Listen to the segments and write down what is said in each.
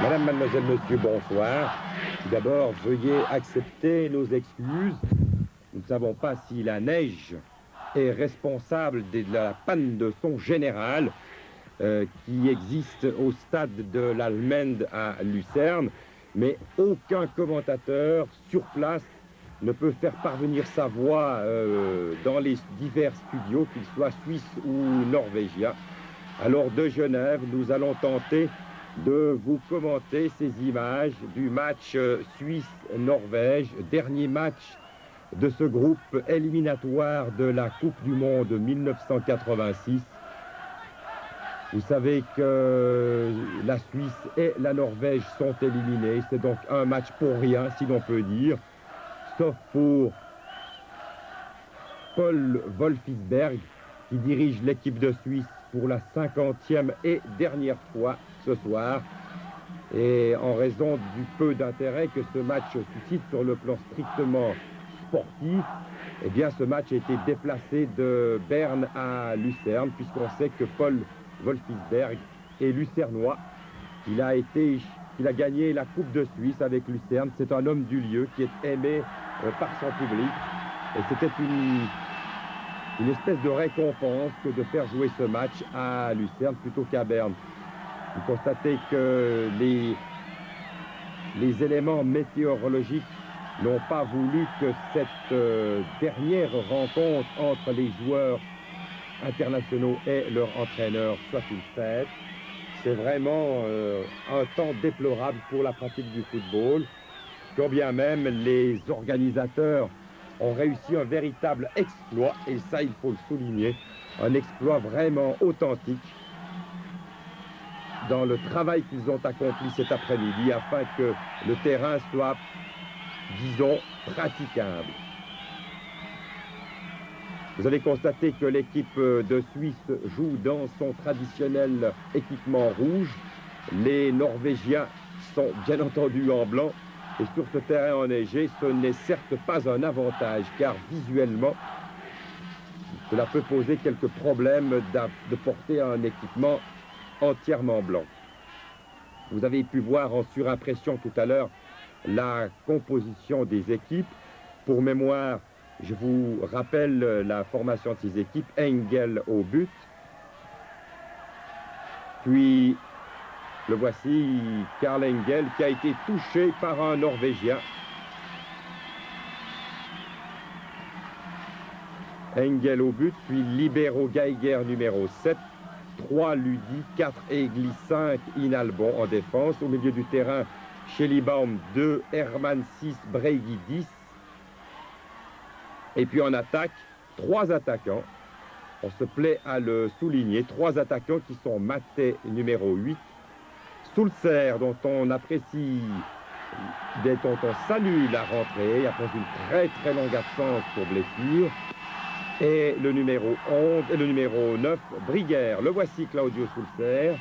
Madame, mademoiselle, monsieur, bonsoir. Tout d'abord, veuillez accepter nos excuses. Nous ne savons pas si la neige est responsable de la panne de son général qui existe au stade de l'Allmende à Lucerne, mais aucun commentateur sur place ne peut faire parvenir sa voix dans les divers studios, qu'ils soient suisses ou norvégiens. Alors de Genève, nous allons tenter de vous commenter ces images du match Suisse-Norvège, dernier match de ce groupe éliminatoire de la Coupe du Monde 1986. Vous savez que la Suisse et la Norvège sont éliminés. C'est donc un match pour rien, si l'on peut dire, sauf pour Paul Wolfisberg, qui dirige l'équipe de Suisse pour la 50e et dernière fois ce soir. Et en raison du peu d'intérêt que ce match suscite sur le plan strictement sportif, eh bien ce match a été déplacé de Berne à Lucerne, puisqu'on sait que Paul Wolfisberg est lucernois. Il a gagné la Coupe de Suisse avec Lucerne. C'est un homme du lieu qui est aimé par son public. Et c'était une espèce de récompense que de faire jouer ce match à Lucerne plutôt qu'à Berne. Vous constatez que les éléments météorologiques n'ont pas voulu que cette dernière rencontre entre les joueurs internationaux et leur entraîneur soit une fête. C'est vraiment un temps déplorable pour la pratique du football, quand bien même les organisateurs ont réussi un véritable exploit, et ça il faut le souligner, un exploit vraiment authentique dans le travail qu'ils ont accompli cet après-midi afin que le terrain soit, disons, praticable. Vous avez constaté que l'équipe de Suisse joue dans son traditionnel équipement rouge. Les Norvégiens sont bien entendu en blanc. Et sur ce terrain enneigé, ce n'est certes pas un avantage, car visuellement, cela peut poser quelques problèmes de porter un équipement entièrement blanc. Vous avez pu voir en surimpression tout à l'heure la composition des équipes. Pour mémoire, je vous rappelle la formation de ces équipes. Engel au but. Puis, le voici, Karl Engel, qui a été touché par un Norvégien. Engel au but, puis Libero Geiger numéro 7, 3 Ludi, 4 Egli, 5 Inalbon en défense. Au milieu du terrain, Schellibaum 2, Hermann 6, Breigi 10. Et puis en attaque, 3 attaquants. On se plaît à le souligner. 3 attaquants qui sont Maté numéro 8, Sulzer dont on apprécie, dont on salue la rentrée après une très très longue absence pour blessure. Et le numéro 11 et le numéro 9, Briguer. Le voici, Claudio Sulzer.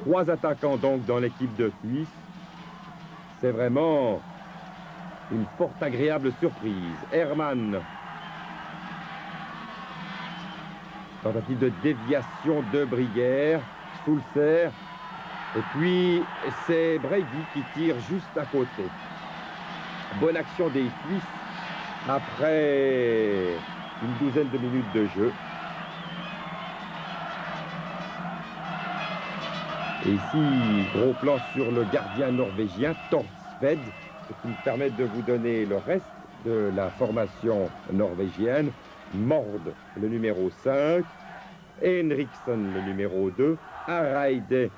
Trois attaquants donc dans l'équipe de Suisse. C'est vraiment une fort agréable surprise. Hermann. Tentative de déviation de Briguer. Sulzer. Et puis, c'est Breigi qui tire juste à côté. Bonne action des Suisses après une douzaine de minutes de jeu. Et ici, gros plan sur le gardien norvégien, Torsved, ce qui me permet de vous donner le reste de la formation norvégienne. Mord, le numéro 5, Henriksen, le numéro 2, Hareide,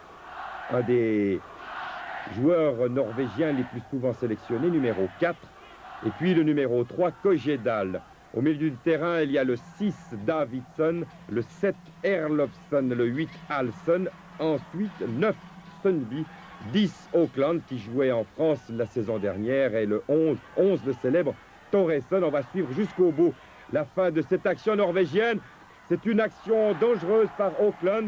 un des joueurs norvégiens les plus souvent sélectionnés, numéro 4, et puis le numéro 3, Kojedal. Au milieu du terrain, il y a le 6, Davidson, le 7, Erlofsson, le 8, Alson, ensuite 9, Sundby, 10, Auckland, qui jouait en France la saison dernière, et le 11, le célèbre Thoresson. On va suivre jusqu'au bout la fin de cette action norvégienne. C'est une action dangereuse par Auckland.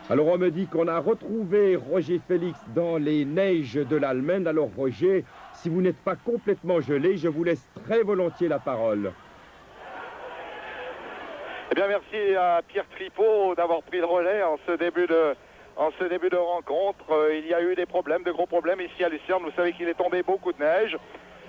Alors on me dit qu'on a retrouvé Roger Félix dans les neiges de l'Allemagne. Alors Roger, si vous n'êtes pas complètement gelé, je vous laisse très volontiers la parole. Eh bien merci à Pierre Tripot d'avoir pris le relais en ce début de rencontre. Il y a eu des problèmes, de gros problèmes ici à Lucerne. Vous savez qu'il est tombé beaucoup de neige.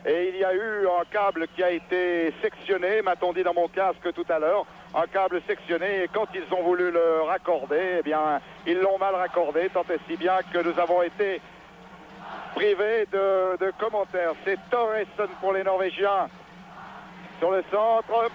Et il y a eu un câble qui a été sectionné, m'a-t-on dit dans mon casque tout à l'heure, un câble sectionné, et quand ils ont voulu le raccorder, eh bien, ils l'ont mal raccordé, tant et si bien que nous avons été privés de commentaires. C'est Thoresen pour les Norvégiens sur le centre,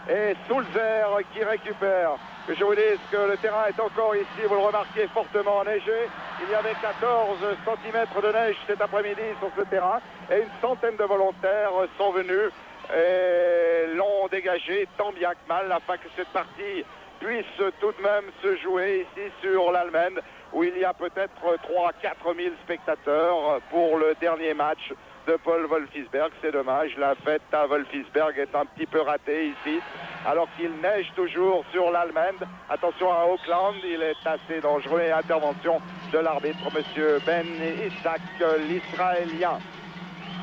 et Sulzer qui récupère. Que je vous dise que le terrain est encore ici, vous le remarquez, fortement enneigé. Il y avait 14 cm de neige cet après-midi sur ce terrain et une centaine de volontaires sont venus et l'ont dégagé tant bien que mal afin que cette partie puisse tout de même se jouer ici sur l'Allemagne où il y a peut-être 3 à 4 000 spectateurs pour le dernier match de Paul Wolfisberg. C'est dommage, la fête à Wolfisberg est un petit peu ratée ici alors qu'il neige toujours sur l'Allemagne. Attention à Auckland, il est assez dangereux. Et intervention de l'arbitre, monsieur Ben Isaac, l'Israélien.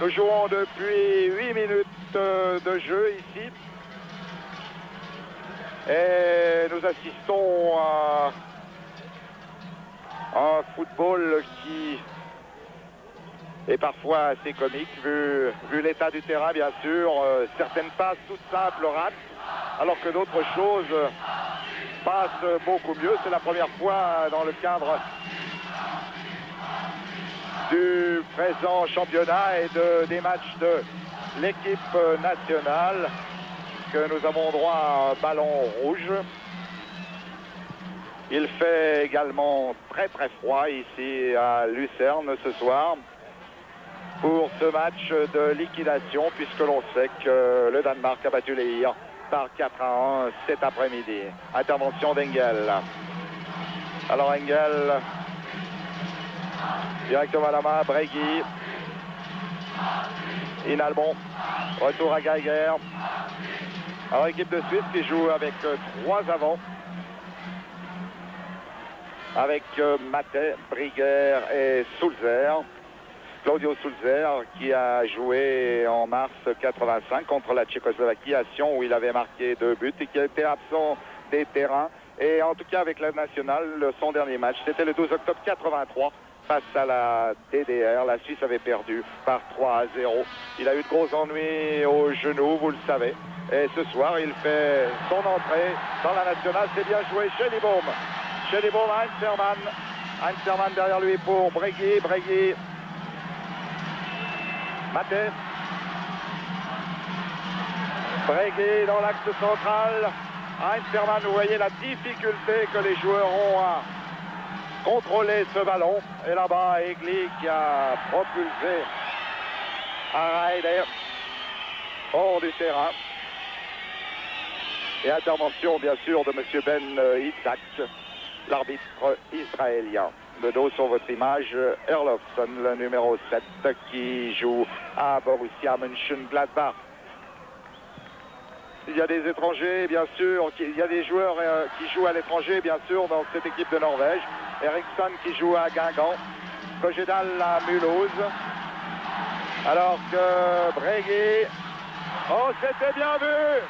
Nous jouons depuis 8 minutes de jeu ici et nous assistons à un football qui est parfois assez comique vu l'état du terrain, bien sûr. Certaines passes toutes simples ratent alors que d'autres choses passent beaucoup mieux. C'est la première fois dans le cadre du présent championnat et des matchs de l'équipe nationale que nous avons droit à un ballon rouge. Il fait également très très froid ici à Lucerne ce soir pour ce match de liquidation, puisque l'on sait que le Danemark a battu les IR par 4-1 cet après-midi. Intervention d'Engel. Alors Engel, directement à la main, Bregui. Inalbon, retour à Geiger. Alors équipe de Suisse qui joue avec 3 avants. Avec Maté, Brigger et Sulzer. Claudio Sulzer qui a joué en mars 85 contre la Tchécoslovaquie à Sion où il avait marqué 2 buts et qui a été absent des terrains. Et en tout cas avec la nationale, son dernier match, c'était le 12 octobre 83 face à la DDR. La Suisse avait perdu par 3-0. Il a eu de gros ennuis au genou, vous le savez. Et ce soir, il fait son entrée dans la nationale. C'est bien joué chez Libaum. Chez Libaum, Heinzermann. Heinzermann derrière lui pour Bregui. Bregui. Maté. Bregui dans l'axe central. Heinzermann, vous voyez la difficulté que les joueurs ont à contrôler ce ballon. Et là-bas, Egli qui a propulsé Haraider hors du terrain. Et intervention, bien sûr, de M. Ben Isaac, l'arbitre israélien. De dos sur votre image, Erlofsson, le numéro 7, qui joue à Borussia Mönchengladbach. Il y a des étrangers, bien sûr, il y a des joueurs qui jouent à l'étranger, bien sûr, dans cette équipe de Norvège. Eriksson qui joue à Guingamp, Kojedal à Mulhouse. Alors que Bregui, oh, c'était bien vu!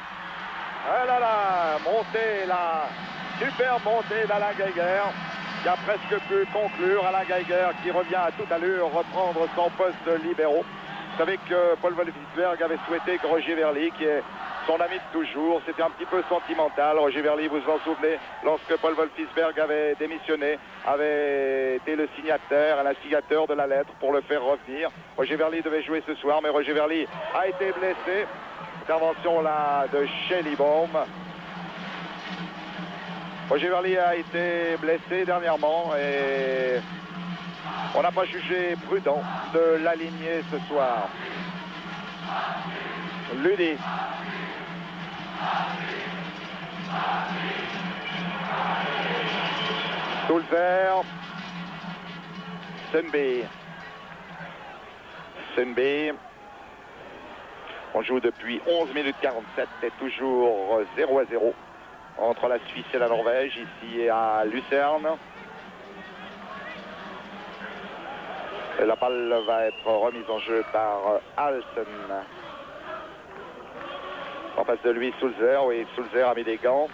Ah là là, montée là, superbe montée d'Alain Geiger, qui a presque pu conclure. Alain Geiger qui revient à toute allure reprendre son poste de libéraux. Vous savez que Paul Wolfisberg avait souhaité que Roger Verly, qui est son ami de toujours, c'était un petit peu sentimental. Roger Verly, vous vous en souvenez, lorsque Paul Wolfisberg avait démissionné, avait été le signataire, l'instigateur de la lettre pour le faire revenir. Roger Verly devait jouer ce soir, mais Roger Verly a été blessé. Intervention là de Schellibaum. Roger Verly a été blessé dernièrement et on n'a pas jugé prudent de l'aligner ce soir. Ludi. Sulzer. Sundby. Sundby. On joue depuis 11 minutes 47 et toujours 0-0 entre la Suisse et la Norvège, ici à Lucerne. Et la balle va être remise en jeu par Halsen. En face de lui, Sulzer. Oui, Sulzer a mis des gants.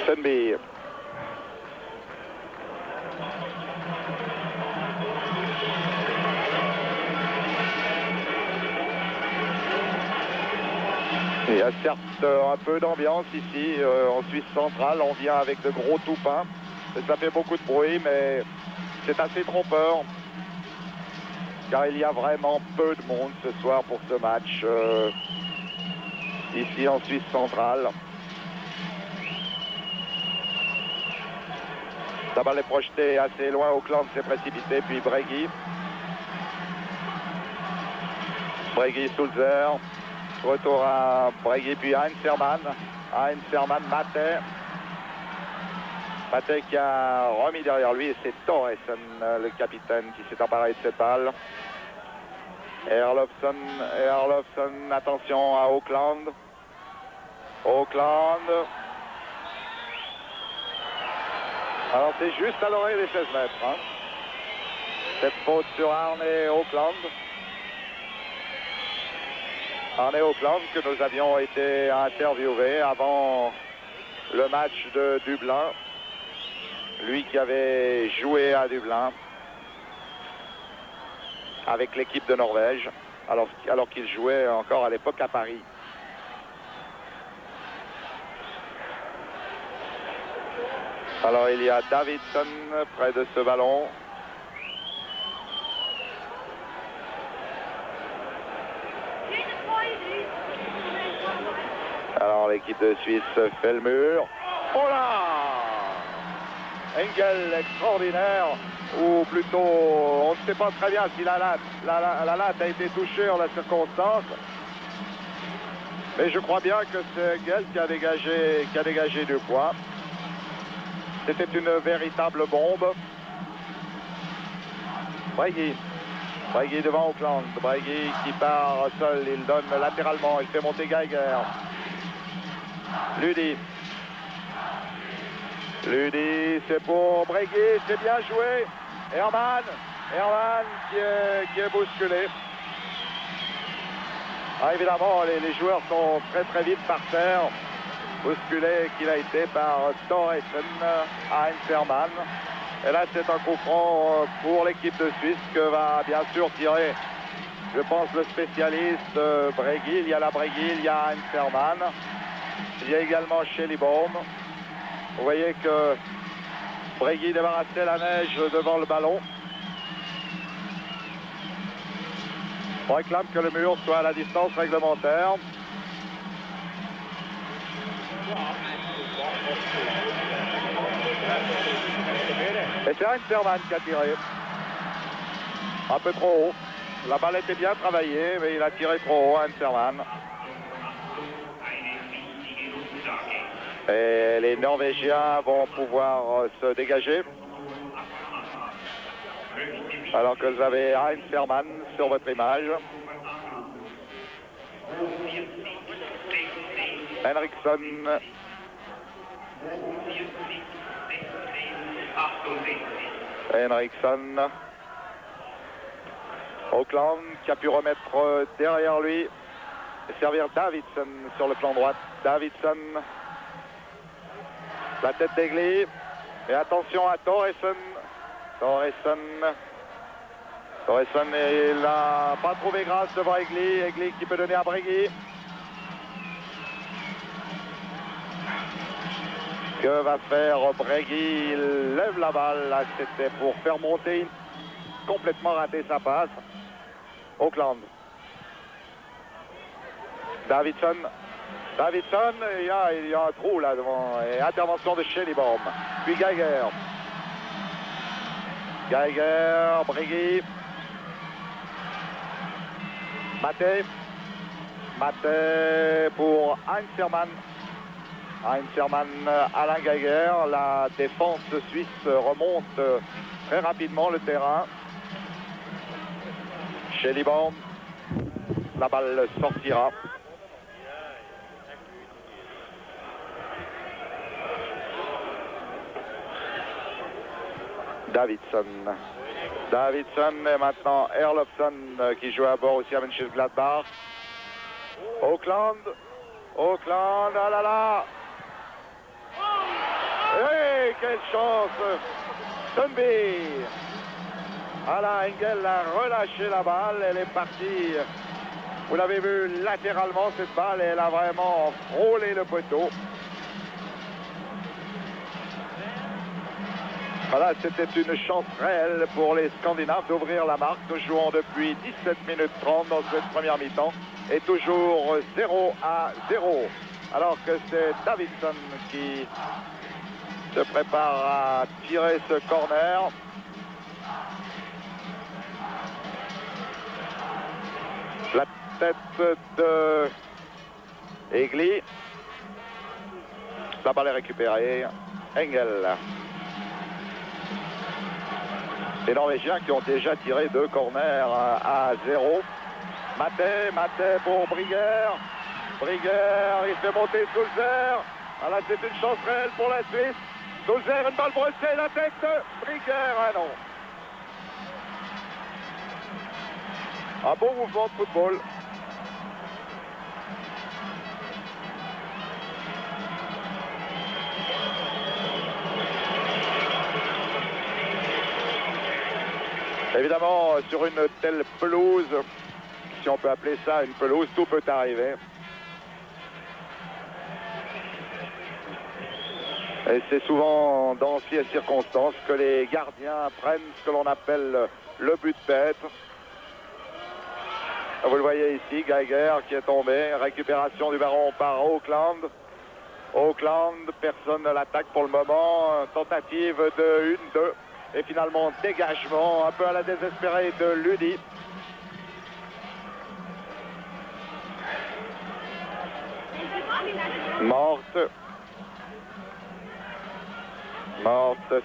Sunby. Il y a certes un peu d'ambiance ici en Suisse centrale. On vient avec de gros toupins. Et ça fait beaucoup de bruit, mais c'est assez trompeur. Car il y a vraiment peu de monde ce soir pour ce match ici en Suisse centrale. La balle est projetée assez loin. Auckland s'est précipité, puis Bregui. Bregui, Sulzer. Retour à Bregui, puis Heinz Hermann. Heinz Hermann, Maté. Maté qui a remis derrière lui, et c'est Thoresen, le capitaine, qui s'est emparé de cette balle. Erlofsson, attention à Auckland. Auckland. Alors c'est juste à l'oreille des 16 mètres. Hein. Cette faute sur Arne Auckland. Arne Auckland que nous avions été interviewé avant le match de Dublin. Lui qui avait joué à Dublin avec l'équipe de Norvège, alors qu'il jouait encore à l'époque à Paris. Alors il y a Davidson près de ce ballon. Alors l'équipe de Suisse fait le mur. Oh là! Engel extraordinaire, ou plutôt on ne sait pas très bien si la latte a été touchée en la circonstance. Mais je crois bien que c'est Engel qui a dégagé du poids. C'était une véritable bombe. Bregui devant Auckland. Bregui qui part seul, il donne latéralement, il fait monter Geiger. Ludi, c'est pour Bregui, c'est bien joué. Hermann qui est bousculé. Ah, évidemment, les joueurs sont très vite par terre. Bousculé qu'il a été par Thoresen, Heinz Hermann. Et là, c'est un coup franc pour l'équipe de Suisse que va bien sûr tirer, je pense, le spécialiste Bregui. Il y a la Bregui, il y a Heinz Hermann. Il y a également Schellibaum. Vous voyez que Bregui débarrassait la neige devant le ballon. On réclame que le mur soit à la distance réglementaire. Et c'est Heinz Hermann qui a tiré. Un peu trop haut. La balle était bien travaillée, mais il a tiré trop haut, Heinz Hermann. Et les Norvégiens vont pouvoir se dégager. Alors que vous avez Heinz Hermann sur votre image. Henriksson. Auckland qui a pu remettre derrière lui et servir Davidson sur le plan droit. Davidson. La tête d'Egli. Et attention à Thoresen. Thoresen, il n'a pas trouvé grâce devant Egli. Egli qui peut donner à Bregui. Que va faire Bregui? Il lève la balle. Là, c'était pour faire monter. Complètement raté sa passe. Auckland. Davidson, il y a un trou là devant. Et intervention de Schellibaum. Puis Geiger. Bregui. Maté pour Heinz Hermann. Alain Geiger. La défense suisse remonte très rapidement le terrain. Schellibaum. La balle sortira. Davidson et maintenant Erlofsson qui joue à bord aussi à Mönchengladbach. Auckland, oh là là. Et quelle chance. Sundby. Voilà, Engel a relâché la balle, elle est partie. Vous l'avez vu latéralement cette balle, elle a vraiment frôlé le poteau. Voilà, c'était une chance réelle pour les Scandinaves d'ouvrir la marque. Nous jouons depuis 17 minutes 30 dans cette première mi-temps et toujours 0-0. Alors que c'est Davidson qui se prépare à tirer ce corner. La tête de Egli. La balle est récupérée. Engel. Les Norvégiens qui ont déjà tiré 2 corners à 0. Maté pour Brigger. Brigger, il fait monter Sulzer. Voilà, c'est une chance réelle pour la Suisse. Sulzer, une balle brossée, la tête de Brigger. Ah non. Un bon mouvement de football. Évidemment, sur une telle pelouse, si on peut appeler ça une pelouse, tout peut arriver. Et c'est souvent dans ces circonstances que les gardiens prennent ce que l'on appelle le but bête. Vous le voyez ici, Geiger qui est tombé, récupération du ballon par Auckland. Auckland, personne ne l'attaque pour le moment, tentative de 1-2. Et finalement, dégagement, un peu à la désespérée de Ludi. Morte,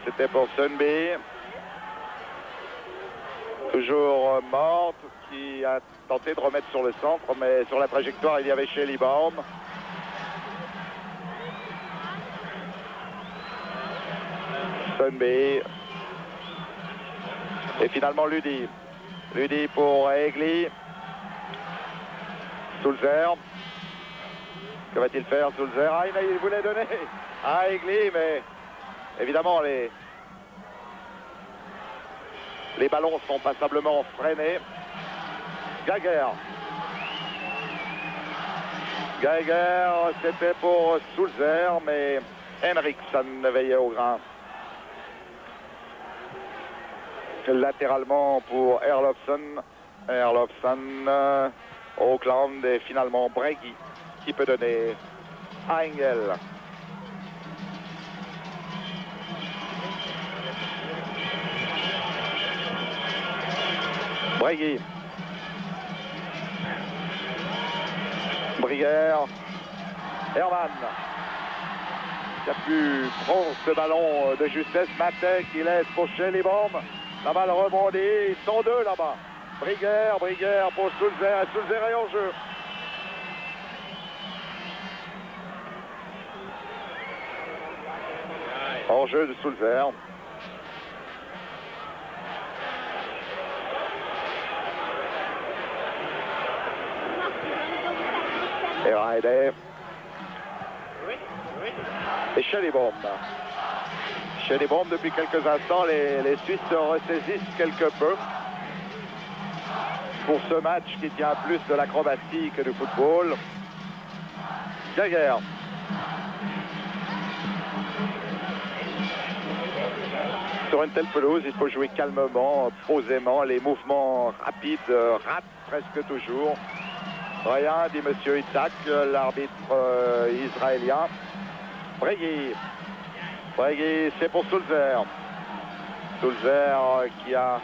c'était pour Sundby. Toujours Morte qui a tenté de remettre sur le centre, mais sur la trajectoire, il y avait Schellibaum. Sundby. Et finalement Ludi. Ludi pour Egli. Sulzer. Que va-t-il faire Sulzer? Ah, il voulait donner à Egli, mais évidemment les ballons sont passablement freinés. Geiger. Geiger, c'était pour Sulzer, mais Henriksson veillait au grain. Latéralement pour Erlofsson. Auckland et finalement Bregui qui peut donner à Engel. Bregui. Brigger. Herman qui a pu prendre ce ballon de justesse. Maté qui laisse pour Schellibaum. La balle rebondit, ils sont deux là-bas. Brigger pour Sulzer. Sulzer est en jeu. En jeu de Sulzer. Et Raide. Et Schellibaum. Schellibaum, depuis quelques instants, les Suisses se ressaisissent quelque peu pour ce match qui tient plus de l'acrobatie que du football. Geiger. Sur une telle pelouse, il faut jouer calmement, posément. Les mouvements rapides ratent presque toujours. Rien, dit monsieur Itzhak, l'arbitre israélien. Bregui, c'est pour Sulzer. Sulzer qui a...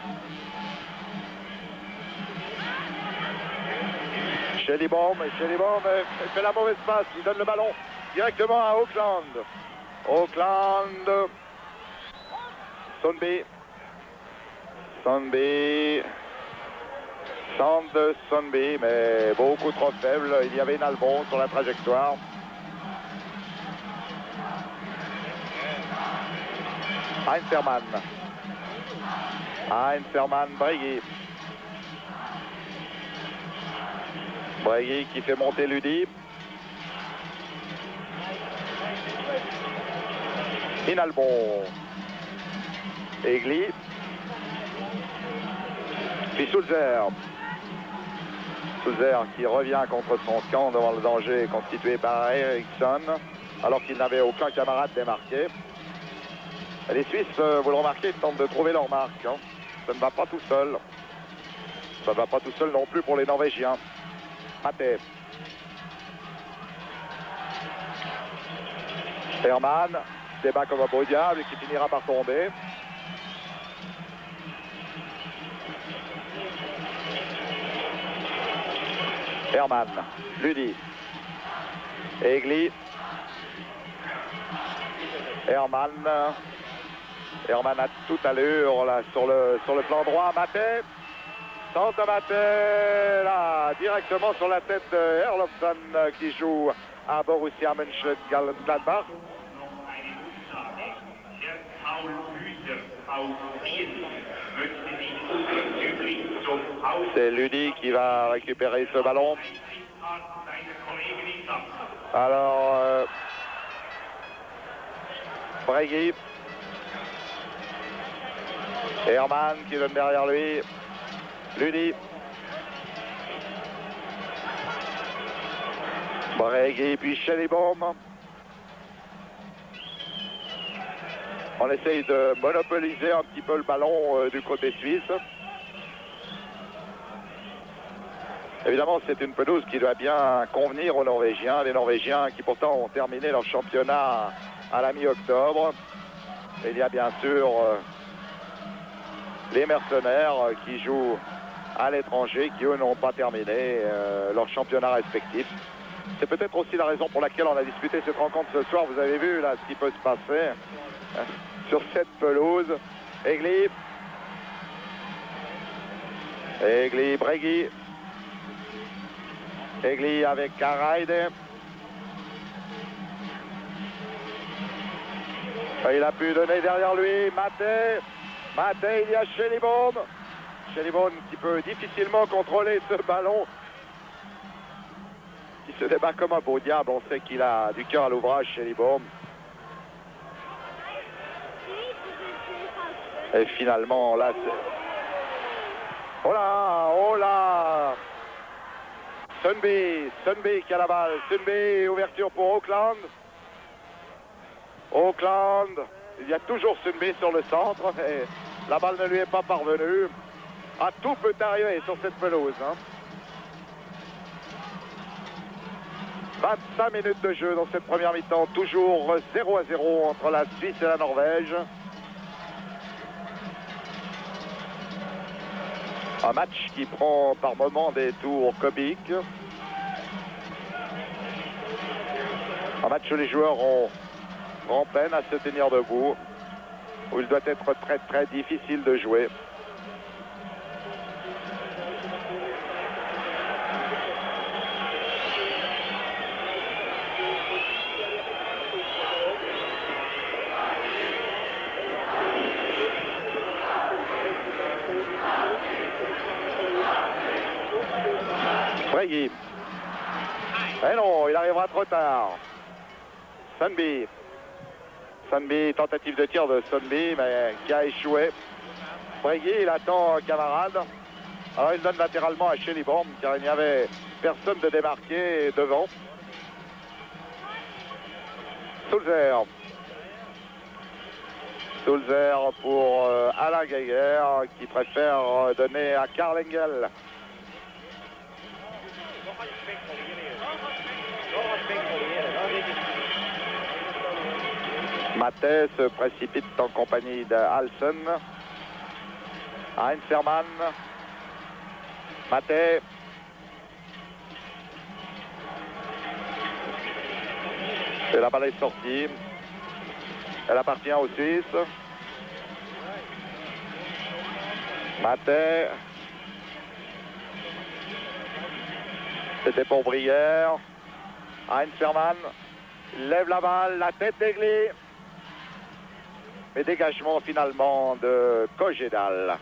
Schellibaum fait la mauvaise passe. Il donne le ballon directement à Auckland. Auckland. Sundby. Centre de Sundby, mais beaucoup trop faible. Il y avait Nalbon sur la trajectoire. Heinzermann. Heinzermann, Breguet. Breguet qui fait monter Ludi. Inalbon. Egli. Puis Sulzer. Sulzer qui revient contre son camp devant le danger constitué par Eriksson, alors qu'il n'avait aucun camarade démarqué. Et les Suisses, vous le remarquez, tentent de trouver leur marque. Hein. Ça ne va pas tout seul. Ça ne va pas tout seul non plus pour les Norvégiens. Maté. Hermann débat comme un beau diable qui finira par tomber. Hermann, Ludi, Egli, Hermann a toute allure là sur le plan droit. Maté, tente de Maté, là, directement sur la tête de Herlofsson qui joue à Borussia Mönchengladbach. C'est Ludi qui va récupérer ce ballon. Alors, Breguet. Hermann qui donne derrière lui. Ludi. Breguet puis Schellebaum. On essaye de monopoliser un petit peu le ballon du côté suisse. Évidemment, c'est une pelouse qui doit bien convenir aux Norvégiens. Les Norvégiens qui pourtant ont terminé leur championnat à la mi-octobre. Il y a bien sûr les mercenaires qui jouent à l'étranger, qui eux n'ont pas terminé leur championnat respectif. C'est peut-être aussi la raison pour laquelle on a disputé cette rencontre ce soir. Vous avez vu là ce qui peut se passer sur cette pelouse. Egli. Egli, Breguet. Egli avec Karaide. Il a pu donner derrière lui Maté. Maté, il y a Schellebaum. Schellebaum qui peut difficilement contrôler ce ballon. Il se débat comme un beau diable. On sait qu'il a du cœur à l'ouvrage, Schellebaum. Et finalement, là, c'est... Oh là, oh là! Sundby qui a la balle. Sundby, ouverture pour Auckland. Auckland, il y a toujours Sundby sur le centre, mais la balle ne lui est pas parvenue. Ah, tout peut arriver sur cette pelouse. Hein. 25 minutes de jeu dans cette première mi-temps, toujours 0-0 entre la Suisse et la Norvège. Un match qui prend par moments des tours comiques. Un match où les joueurs ont grand peine à se tenir debout, où il doit être très très difficile de jouer. Breguet. Eh non, il arrivera trop tard. Sundby. Sundby, tentative de tir de Sundby, mais qui a échoué. Breguet, il attend un camarade. Alors il donne latéralement à Schellebaum, car il n'y avait personne de démarqué devant. Sulzer. Sulzer pour Alain Geiger, qui préfère donner à Karl Engel. Maté se précipite en compagnie de Halsen. Heinzermann. Maté. Et la balle est sortie. Elle appartient aux Suisses. Maté. C'était pour Brière. Heinz Hermann. Il lève la balle, la tête d'Egli. Mais dégagement finalement de Kogedal.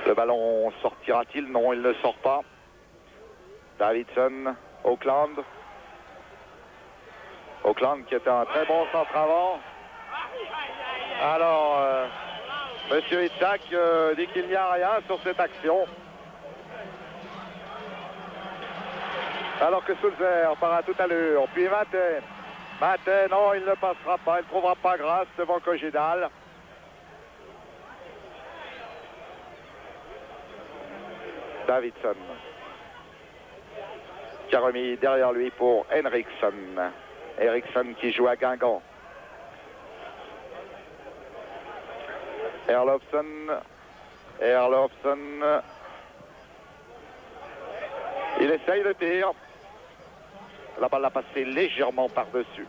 Le ballon sortira-t-il? Non, il ne sort pas. Davidson, Auckland. Auckland qui était un très bon centre avant. Alors, Monsieur Itzhak dit qu'il n'y a rien sur cette action. Alors que Sulzer part à toute allure. Puis Maté. Maté, non, il ne passera pas. Il ne trouvera pas grâce devant Kogedal. Davidson. Qui a remis derrière lui pour Henriksson. Henriksson qui joue à Guingamp. Erlofsson. Il essaye de tir. La balle a passé légèrement par-dessus.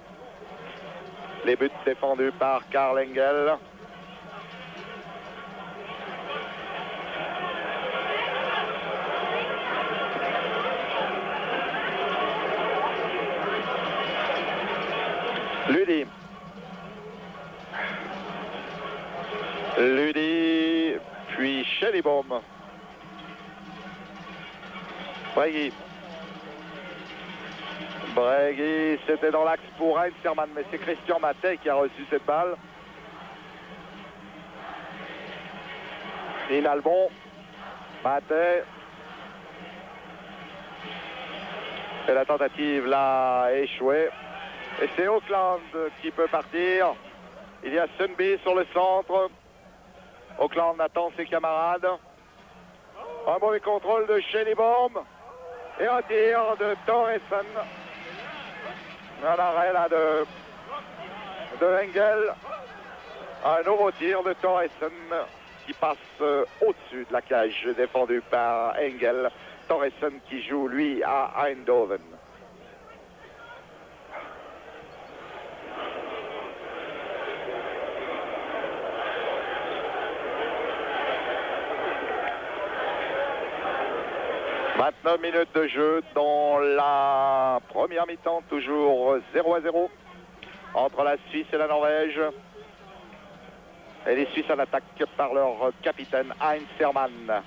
Les buts défendus par Karl Engel. Ludi, puis Schellibaum. Bregui, c'était dans l'axe pour Heinz Hermann, mais c'est Christian Maté qui a reçu cette balle. Inalbon, Maté. Et la tentative là a échoué. Et c'est Auckland qui peut partir. Il y a Sundby sur le centre. Auckland attend ses camarades. Un mauvais contrôle de Schellibaum. Et un tir de Thoresen. Un arrêt là de Engel. Un nouveau tir de Thoresen qui passe au-dessus de la cage défendue par Engel. Thoresen qui joue lui à Eindhoven. « 29 minutes de jeu dans la première mi-temps, toujours 0-0 entre la Suisse et la Norvège. Et les Suisses en attaque par leur capitaine Heinz Hermann.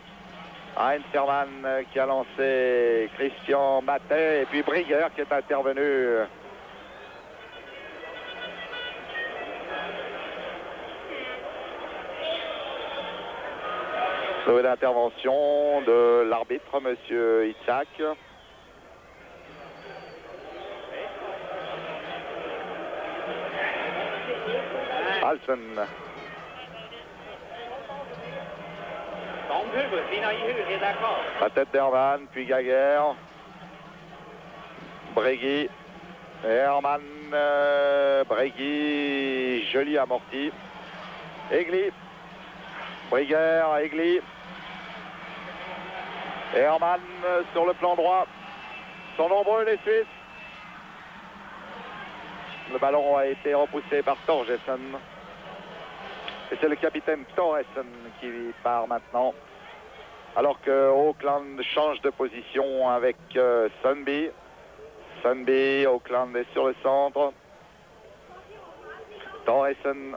Heinz Hermann qui a lancé Christian Maté et puis Brigger qui est intervenu. Nouvelle intervention de l'arbitre, Monsieur Itzhak. Halsen. La tête d'Hermann, puis Gaguerre. Bregui. Hermann. Bregui. Joli amorti. Egli. Brigger, Egli. Hermann sur le plan droit. Sont nombreux les Suisses. Le ballon a été repoussé par Thoresen. Et c'est le capitaine Thoresen qui part maintenant. Alors que Auckland change de position avec Sundby. Sundby, Auckland est sur le centre. Thoresen.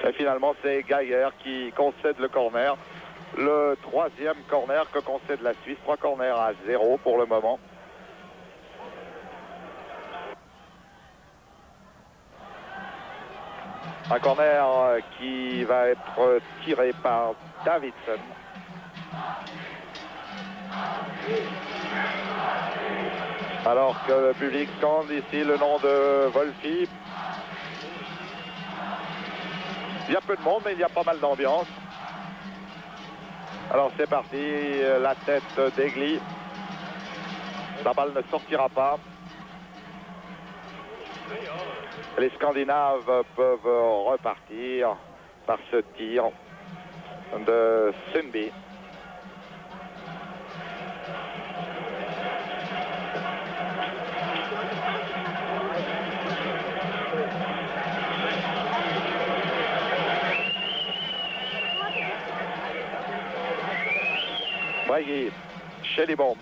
Et finalement, c'est Geiger qui concède le corner. Le troisième corner que concède la Suisse. 3 corners à 0 pour le moment. Un corner qui va être tiré par Davidson. Alors que le public scande ici le nom de Wolfi. Il y a peu de monde, mais il y a pas mal d'ambiance. Alors c'est parti, la tête d'Egli. La balle ne sortira pas. Les Scandinaves peuvent repartir par ce tir de Sundby. Bragi, Schellibaum,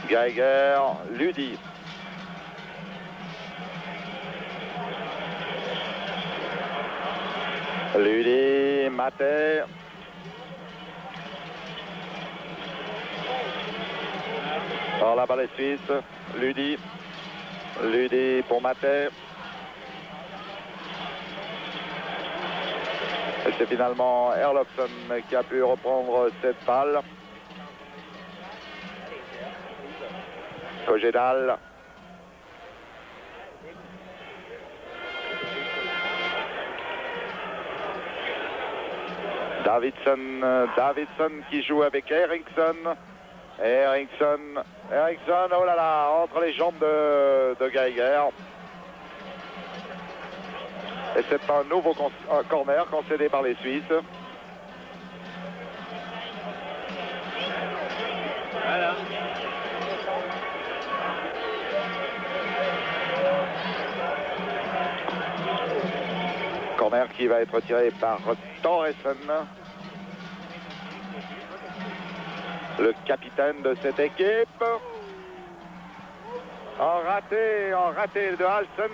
Geiger, Ludi, Ludi, Maté, alors la balle est suisse, Ludi pour Maté. Et c'est finalement Erlofsson qui a pu reprendre cette balle. Kogedal. Davidson qui joue avec Eriksson. Eriksson, oh là là, entre les jambes de Geiger. Et c'est un nouveau corner concédé par les Suisses. Voilà. Corner qui va être tiré par Thoresen, le capitaine de cette équipe. En raté de Halsen.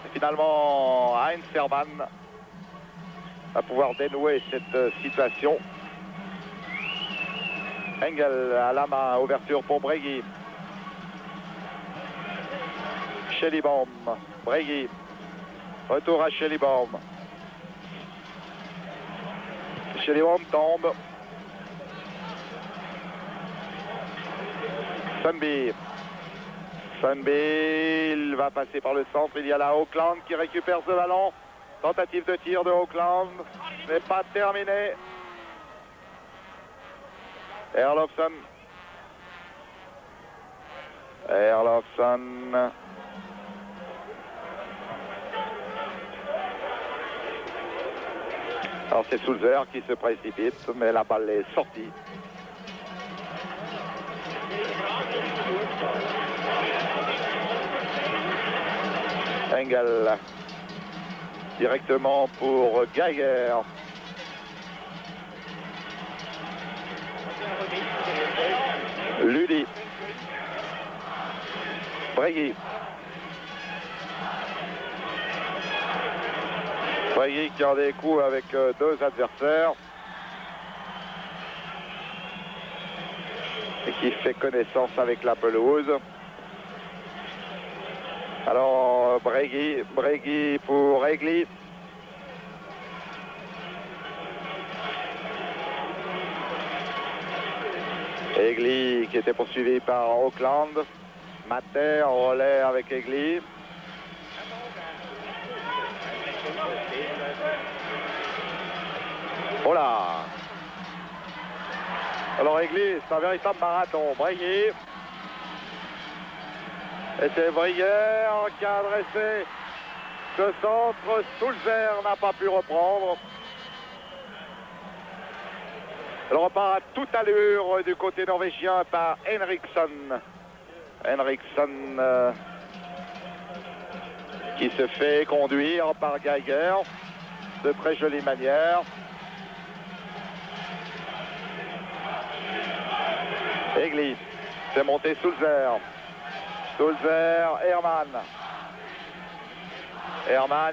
Et finalement, Heinz Hermann va pouvoir dénouer cette situation. Engel à la main, ouverture pour Bregi. Schellibaum, Bregi. Retour à Schellibaum. Schellibaum tombe. Sundby, il va passer par le centre. Il y a la Auckland qui récupère ce ballon. Tentative de tir de Auckland. N'est pas terminé. Erlofsson. Alors c'est Sulzer qui se précipite, mais la balle est sortie. Engel directement pour Geiger. Ludi. Bregi. Bregi qui a des coups avec deux adversaires. Et qui fait connaissance avec la pelouse. Alors Bregi pour Egli. Egli qui était poursuivi par Auckland. Maté en relais avec Egli. Oh là! Alors Egli, c'est un véritable marathon. Bregi. Et c'est Briguer qui a adressé ce centre. Sulzer n'a pas pu reprendre. Elle repart à toute allure du côté norvégien par Henriksson. Henriksson qui se fait conduire par Geiger de très jolie manière. Egli, c'est monté Sulzer. Hermann.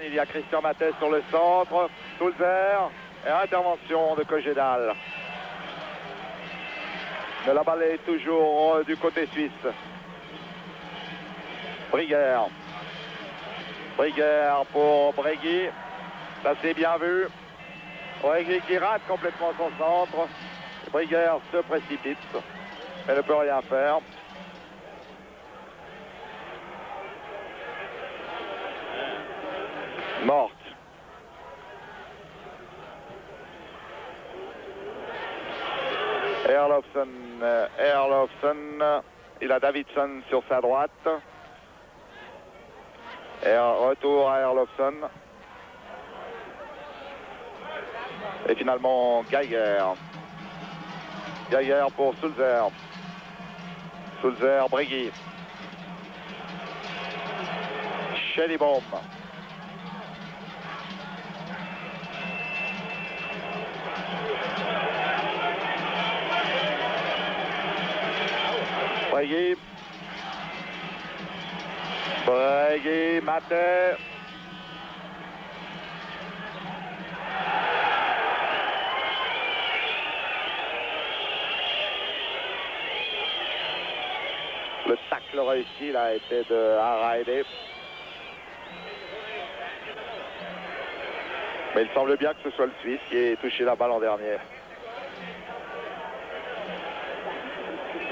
Il y a Christian Maté sur le centre. Sulzer et intervention de Kogedal. Mais la balle est toujours du côté suisse. Briguer pour Bregi. Ça c'est bien vu. Bregi qui rate complètement son centre. Briguer se précipite. Mais ne peut rien faire. Morte. Erlofsson, il a Davidson sur sa droite. Et retour à Erlofsson. Et finalement Geiger pour Sulzer. Bregi. Breguet. Breguet, Maté. Le tacle réussi là a été de Araide. Mais il semble bien que ce soit le Suisse qui ait touché la balle en dernier.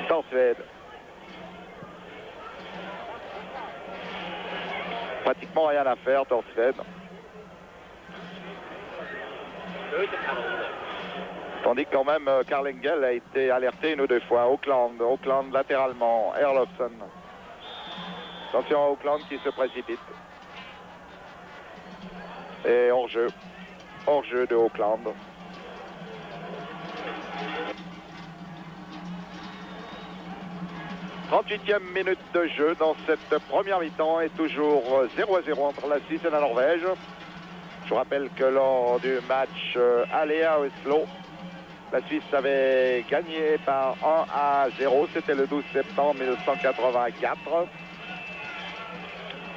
Torsved. Pratiquement rien à faire, Torsved. Tandis que quand même Karl Engel a été alerté une ou deux fois. Auckland latéralement. Erlofsson. Attention à Auckland qui se précipite. Et hors-jeu. Hors-jeu de Auckland. « 38e minute de jeu dans cette première mi-temps et toujours 0-0 entre la Suisse et la Norvège. Je vous rappelle que lors du match aller à Oslo, la Suisse avait gagné par 1-0. C'était le 12 septembre 1984.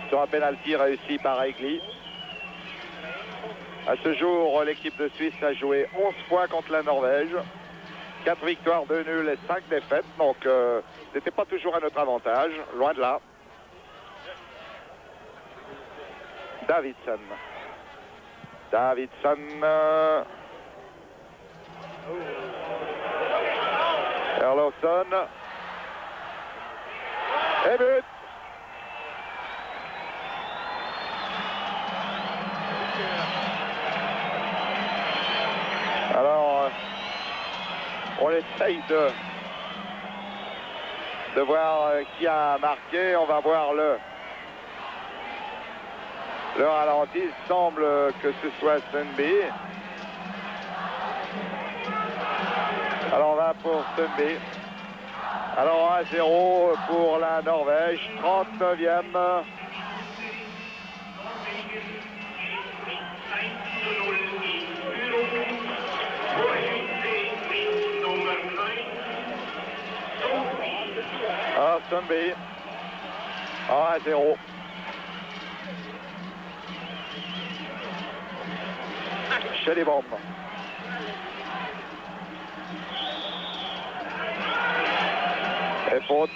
Sur un pénalty réussi par Egli. À ce jour, l'équipe de Suisse a joué 11 fois contre la Norvège. 4 victoires, 2 nuls et 5 défaites. Donc, c'était pas toujours à notre avantage. Loin de là. Davidsson. Erlofsson. Et but. Alors, on essaye de voir qui a marqué. On va voir le ralenti. Il semble que ce soit Sundby. Alors on va pour Sundby. Alors 1-0 pour la Norvège. 39e. Ah, Sundby. 1-0. Chez les bombes. Et faute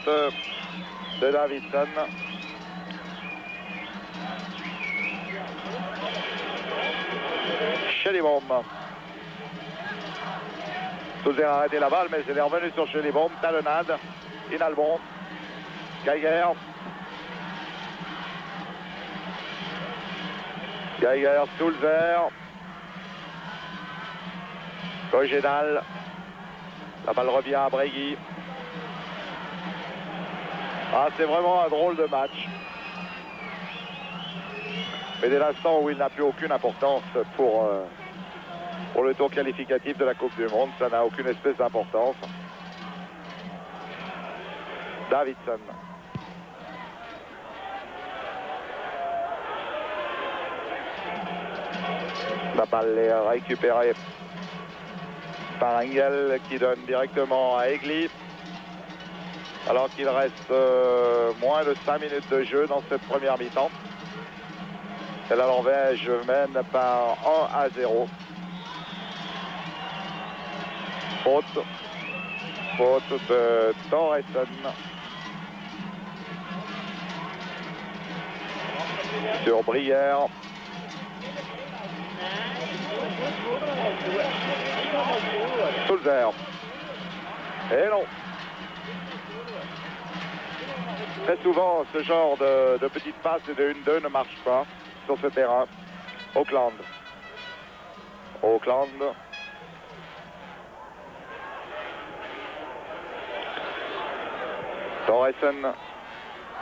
de Davidsson. Chez les bombes. Souzer a arrêté la balle, mais elle est revenue sur chez les bombes. Talonnade. Inalbon. Geiger. Sulzer. Cogédal. La balle revient à Breguet. Ah, c'est vraiment un drôle de match. Mais dès l'instant où il n'a plus aucune importance pour le tour qualificatif de la Coupe du Monde, ça n'a aucune espèce d'importance. Davidsson. La balle est récupérée par Engel qui donne directement à Egli. Alors qu'il reste moins de 5 minutes de jeu dans cette première mi-temps. Et la Norvège mène par 1-0. Faute de Thoresson. Sur Brière. Sulzer. Et non. Très souvent, ce genre de petites passes et de 1-2 ne marche pas sur ce terrain. Auckland.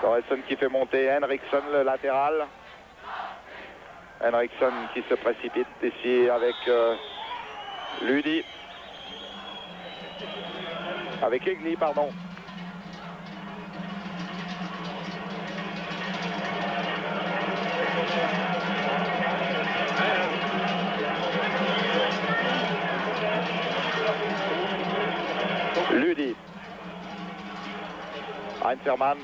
Thoresson qui fait monter Henriksson, le latéral. Henriksson qui se précipite ici avec Ludi. Avec Egli, pardon. Ludi. Heinzermann.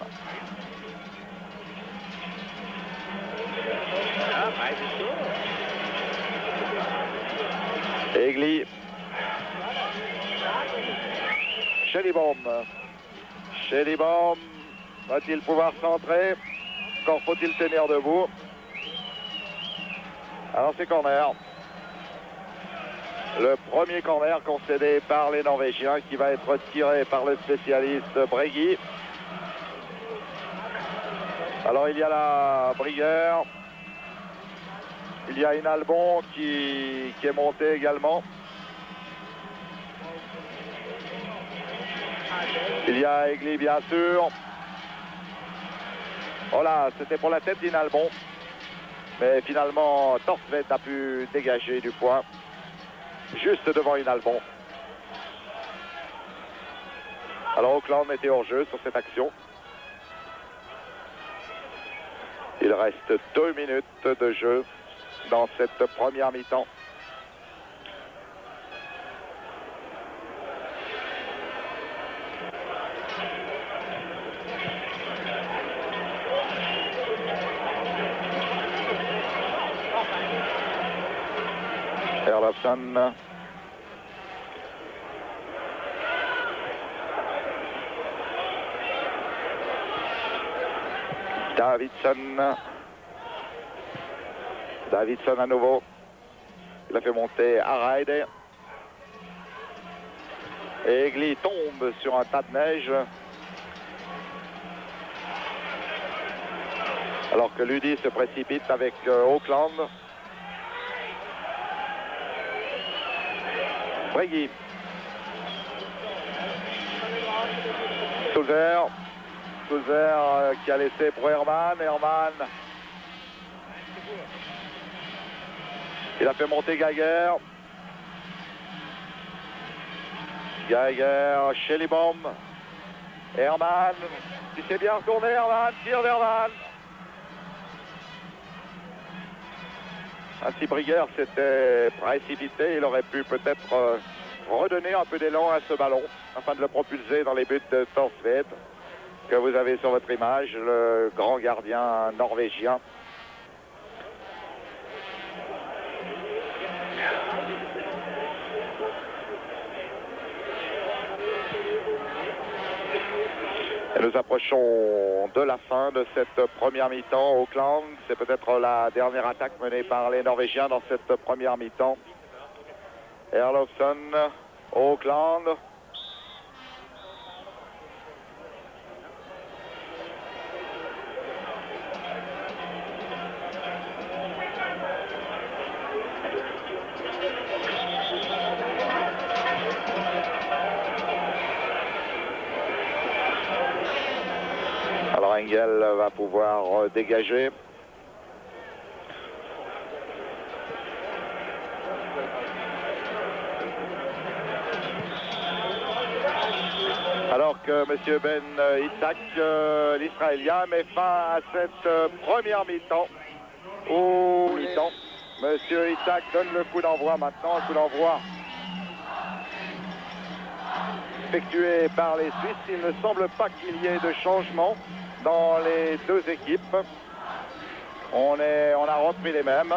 Egli. Schellibaum. Schellibaum va-t-il pouvoir centrer? Encore faut-il tenir debout. Alors c'est corner. Le premier corner concédé par les Norvégiens qui va être tiré par le spécialiste Bregui. Alors il y a la Briguer. Il y a une Albon qui est montée également. Il y a Egli bien sûr. Voilà, c'était pour la tête d'Inalbon. Mais finalement, Torsvedt a pu dégager du point. Juste devant Inalbon. Alors Auckland était hors jeu sur cette action. Il reste 2 minutes de jeu dans cette première mi-temps. Erlofsson. Davidsson. Davidsson à nouveau. Il a fait monter Hareide. Et Egli tombe sur un tas de neige. Alors que Ludi se précipite avec Auckland. Bregui. Sulzer. Sulzer qui a laissé pour Hermann. Hermann. Il a fait monter Geiger. Geiger, Schellibaum. Hermann. Il s'est bien retourné, Hermann. Tire d'Hermann. Ainsi Briguer s'était précipité. Il aurait pu peut-être redonner un peu d'élan à ce ballon afin de le propulser dans les buts de Torsvedt que vous avez sur votre image, le grand gardien norvégien. Et nous approchons de la fin de cette première mi-temps. Auckland, c'est peut-être la dernière attaque menée par les Norvégiens dans cette première mi-temps. Erlofsson, Auckland. Alors Engel va pouvoir dégager. Alors que M. Ben Isaac, l'Israélien, met fin à cette première mi-temps. Au mi-temps, M. Isaac donne le coup d'envoi maintenant, un coup d'envoi effectué par les Suisses. Il ne semble pas qu'il y ait de changement dans les deux équipes. On a repris les mêmes.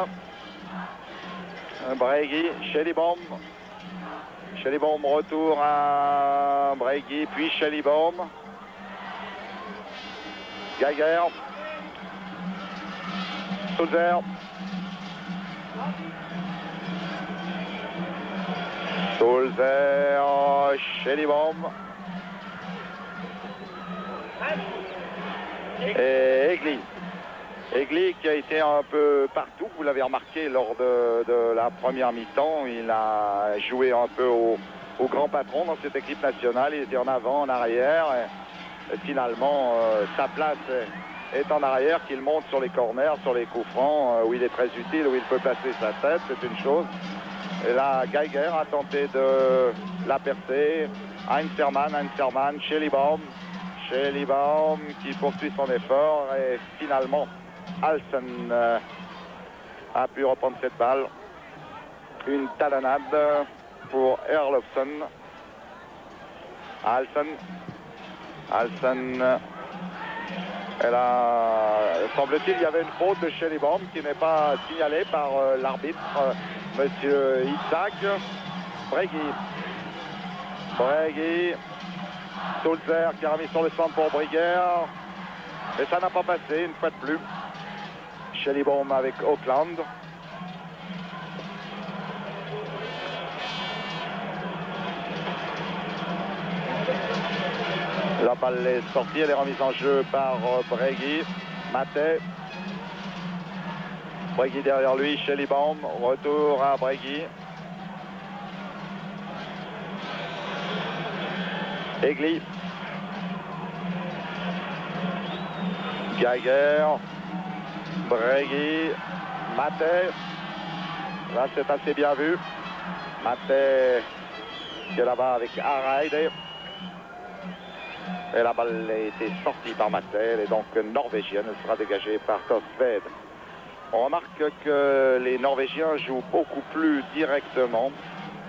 Bregui, Schellibaum. Schellibaum, retour à Bregui, puis Schellibaum. Geiger. Sulzer. Sulzer, Schellibaum. Et Egli. Egli qui a été un peu partout, vous l'avez remarqué lors de la première mi-temps. Il a joué un peu au grand patron dans cette équipe nationale. Il était en avant, en arrière. Et finalement, sa place est en arrière, qu'il monte sur les corners, sur les coups francs, où il est très utile, où il peut placer sa tête, c'est une chose. Et là, Geiger a tenté de la percer. Heinzermann, Schellibaum. Schellibaum qui poursuit son effort et finalement Alsen a pu reprendre cette balle. Une talonnade pour Erlofsson. Alsen Semble-t-il, il y avait une faute de Schellibaum qui n'est pas signalée par l'arbitre, monsieur Isaac. Bregui. Sulzer qui a remis sur le centre pour Briguer. Mais ça n'a pas passé, une fois de plus. Schellibaum avec Auckland. La balle est sortie, elle est remise en jeu par Bregui. Maté. Bregui derrière lui, Schellibaum. Retour à Bregui. Egli. Geiger. Bregui. Maté. Là, c'est assez bien vu. Maté qui est là-bas avec Hareide. Et la balle a été sortie par Maté. Elle est donc norvégienne. Elle sera dégagée par Tosved. On remarque que les Norvégiens jouent beaucoup plus directement.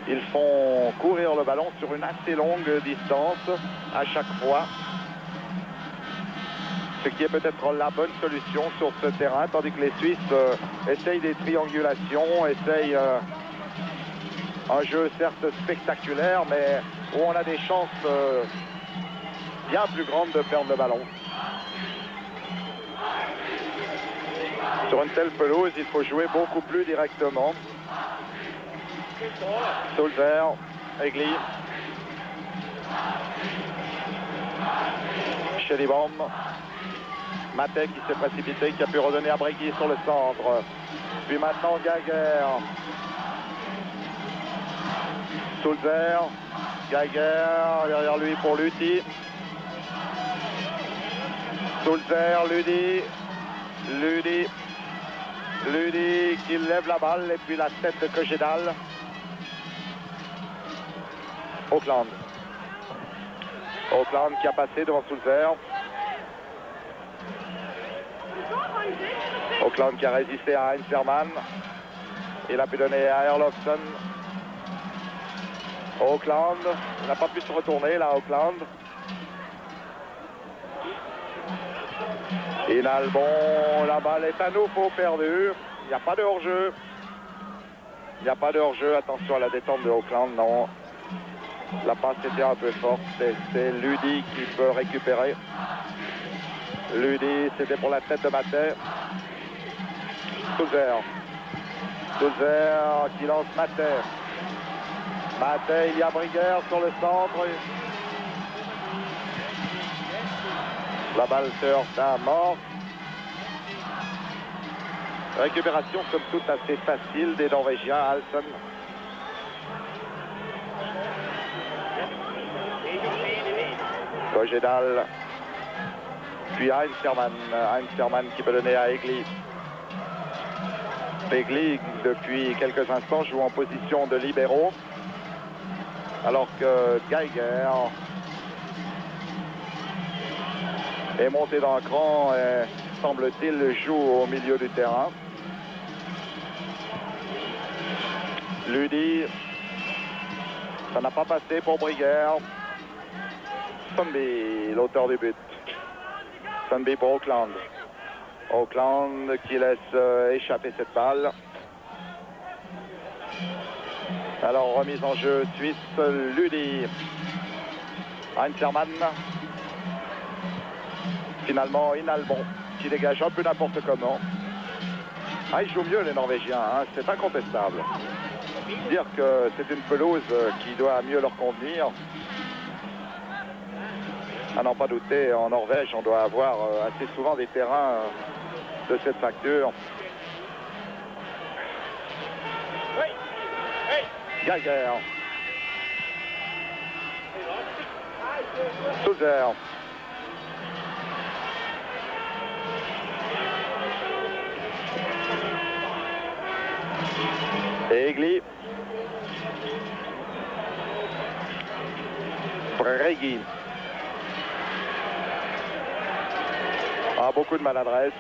Ils font courir le ballon sur une assez longue distance à chaque fois. Ce qui est peut-être la bonne solution sur ce terrain, tandis que les Suisses essayent des triangulations, essayent un jeu certes spectaculaire, mais où on a des chances bien plus grandes de perdre le ballon. Sur une telle pelouse, il faut jouer beaucoup plus directement. Sulzer, Egli. Schellibaum. Maté qui s'est précipité, qui a pu redonner à Bregui sur le centre. Puis maintenant Geiger. Sulzer. Geiger derrière lui pour Luthi. Sulzer, Ludi qui lève la balle et puis la tête de Kojedal. Auckland qui a passé devant Sulzer. Auckland qui a résisté à Heinz Hermann. Il a pu donner à Erlofsson. Auckland n'a pas pu se retourner là, Auckland. Inalbon, la balle est à nouveau perdue. Il n'y a pas de hors-jeu. Attention à la détente de Auckland, non. La passe était un peu forte. C'est Ludi qui peut récupérer. Ludi, c'était pour la tête de Maté. Sulzer qui lance Maté. Il y a Briguer sur le centre. La balle se heurte à mort. Récupération somme toute assez facile des Norvégiens. Alson. Kojedal. Puis Heinz Hermann qui peut donner à Egli. Egli, depuis quelques instants, joue en position de libéraux. Alors que Geiger est monté d'un cran et, semble-t-il, joue au milieu du terrain. Ludi, ça n'a pas passé pour Briguer. Sundby, l'auteur du but. Sundby pour Auckland. Auckland qui laisse échapper cette balle. Alors remise en jeu suisse, Ludi. Heinz Hermann. Finalement Inalbon qui dégage un peu n'importe comment. Ah, ils jouent mieux les Norvégiens, hein, c'est incontestable. Dire que c'est une pelouse qui doit mieux leur convenir. À n'en pas douter, en Norvège, on doit avoir assez souvent des terrains de cette facture. Geiger. Sulzer. Egli. Bregui. Ah, beaucoup de maladresse.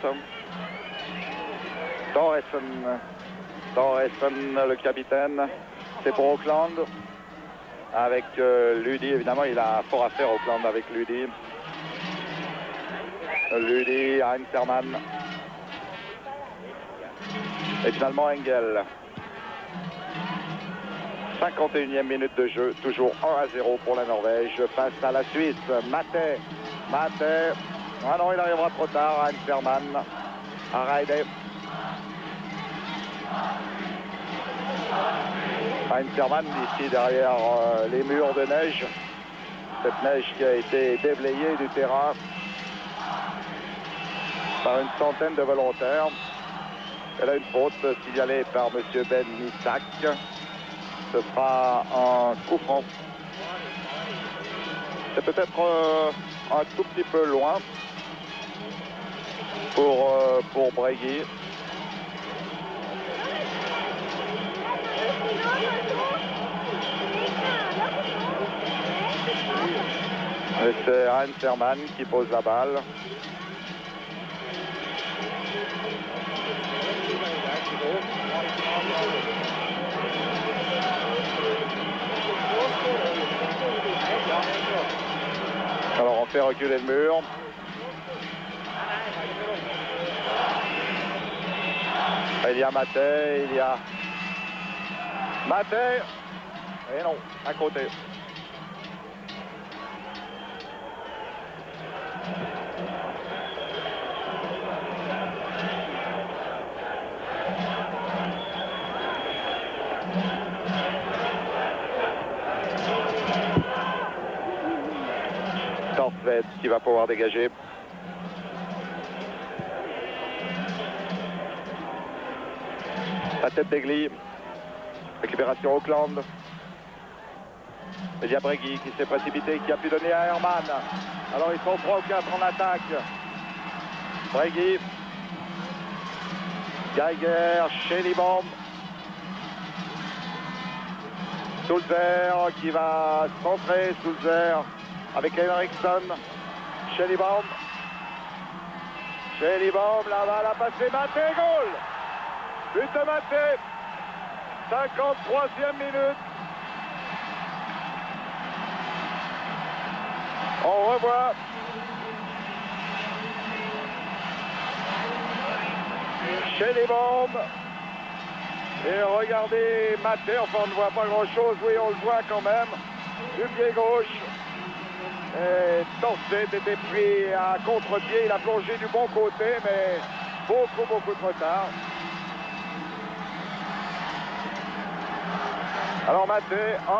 Thoresen, le capitaine. C'est pour Auckland. Avec Ludi, évidemment, il a fort à faire Auckland avec Ludi. Ludi, Heinzermann. Et finalement Engel. 51e minute de jeu, toujours 1-0 pour la Norvège face à la Suisse. Maté. Ah non, il arrivera trop tard. Heinzermann. Arrêté. Heinzermann ici derrière les murs de neige. Cette neige qui a été déblayée du terrain par une centaine de volontaires. Elle a une faute signalée par M. Ben Missak. Ce sera un coup franc. C'est peut-être un tout petit peu loin pour Bregui. Et c'est Heinzermann qui pose la balle. Alors on fait reculer le mur. Il y a Maté, il y a Maté. Et non, à côté. Torstvedt qui va pouvoir dégager. La tête d'Egli. Récupération Auckland. Il y a Bregui qui s'est précipité, qui a pu donner à Hermann. Alors ils sont 3 ou 4 en attaque. Bregui. Geiger, Schellibaum. Sulzer qui va centrer. Sulzer avec Henriksson. Schellibaum. La balle a passé. Maté, goal. But de Maté. 53e minute. On revoit. Schellibaum. Et regardez Maté, enfin on ne voit pas grand chose, oui on le voit quand même, du pied gauche. Et Torstvedt était pris à contre-pied, il a plongé du bon côté, mais beaucoup trop tard. Alors Maté, 1-1.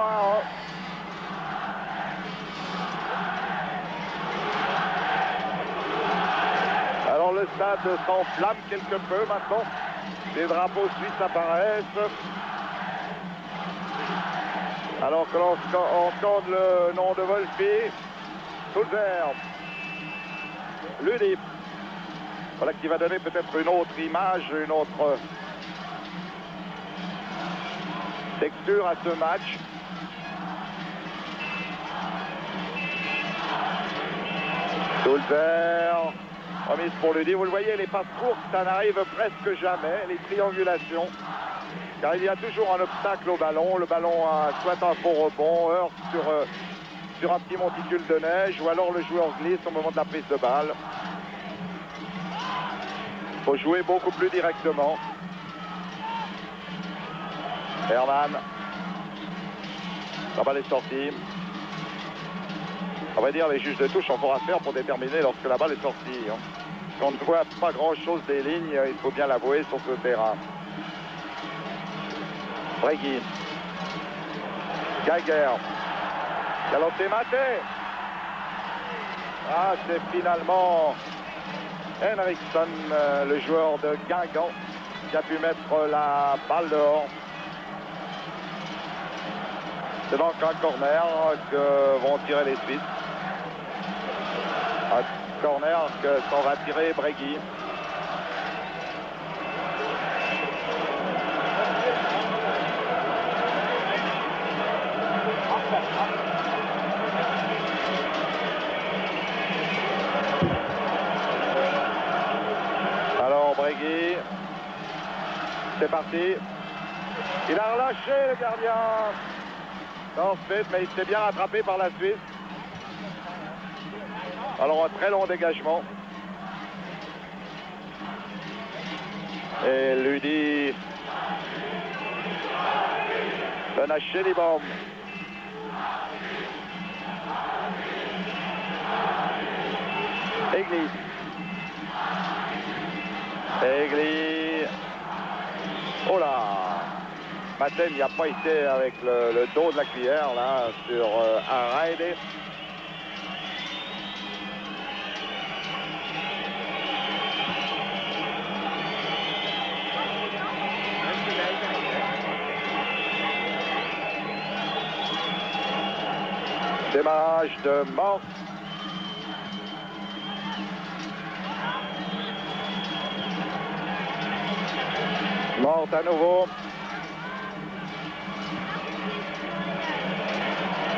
Alors le stade s'enflamme quelque peu maintenant. Les drapeaux suisses apparaissent. Alors que l'on scande le nom de Volpi. Sulzer. Ludi. Voilà qui va donner peut-être une autre image, une autre texture à ce match. Sulzer. Remise pour Ludi. Vous le voyez, les passes courtes, ça n'arrive presque jamais. Les triangulations. Car il y a toujours un obstacle au ballon. Le ballon a soit un faux rebond, heurte sur un petit monticule de neige, ou alors le joueur glisse au moment de la prise de balle. Il faut jouer beaucoup plus directement. Hermann. La balle est sortie. On va dire les juges de touche en fera faire pour déterminer lorsque la balle est sortie. On ne voit pas grand-chose des lignes, il faut bien l'avouer, sur ce terrain. Bregui. Geiger. Galoté Maté. Ah, c'est finalement Henriksson, le joueur de Guingamp, qui a pu mettre la balle dehors. C'est donc un corner que vont tirer les Suisses. Un corner que s'en va tirer Bregui. Alors Bregui. C'est parti. Il a relâché le gardien. Torstvedt, mais il s'est bien rattrapé par la Suisse. Alors un très long dégagement. Et Ludi donne à Chelibom. Egli. Egli. Oh là! Maten n'y a pas été avec le dos de la cuillère là sur Araide. Démarrage de Mort. Mort à nouveau.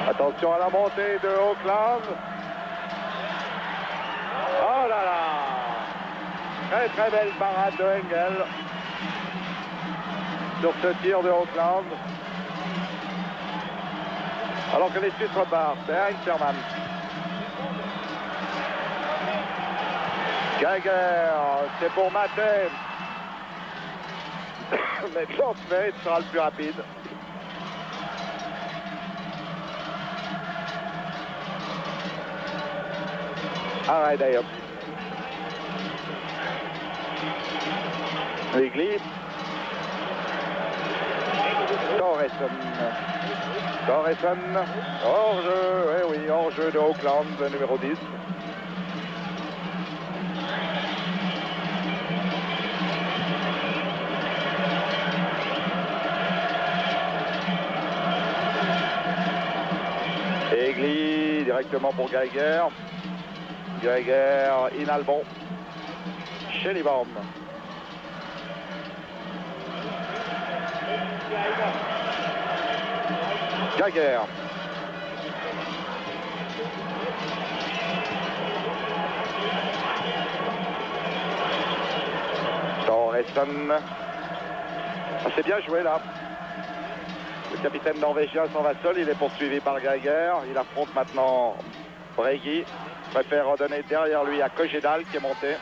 Attention à la montée de Auckland. Oh là là! Très très belle parade de Engel sur ce tir de Auckland. Alors que les Suisses repartent, c'est Heinzermann. Geiger, c'est pour Maté. Mais Plantzweit sera le plus rapide. Arrête d'ailleurs. Legli. Torresson, hors-jeu, eh oui, hors-jeu de Auckland, le numéro 10. Egli, directement pour Geiger. Geiger, Inalbon. Chelibom. Geiger. Torresson. Ah, c'est bien joué là. Le capitaine norvégien s'en va seul, il est poursuivi par Geiger. Il affronte maintenant Bregui. Préfère redonner derrière lui à Kojedal qui est monté.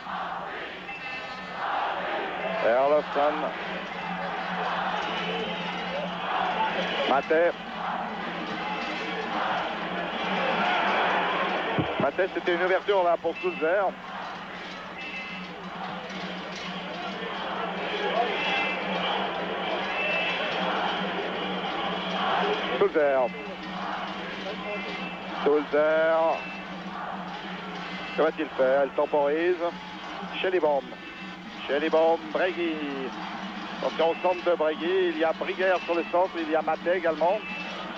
Erlofsson. Maté. Maté, c'était une ouverture là pour Sulzer. Sulzer. Que va-t-il faire? Elle temporise. Chelibom. Chelibom, Bregui. Attention au centre de Bregui. Il y a Briguer sur le centre. Il y a Maté également.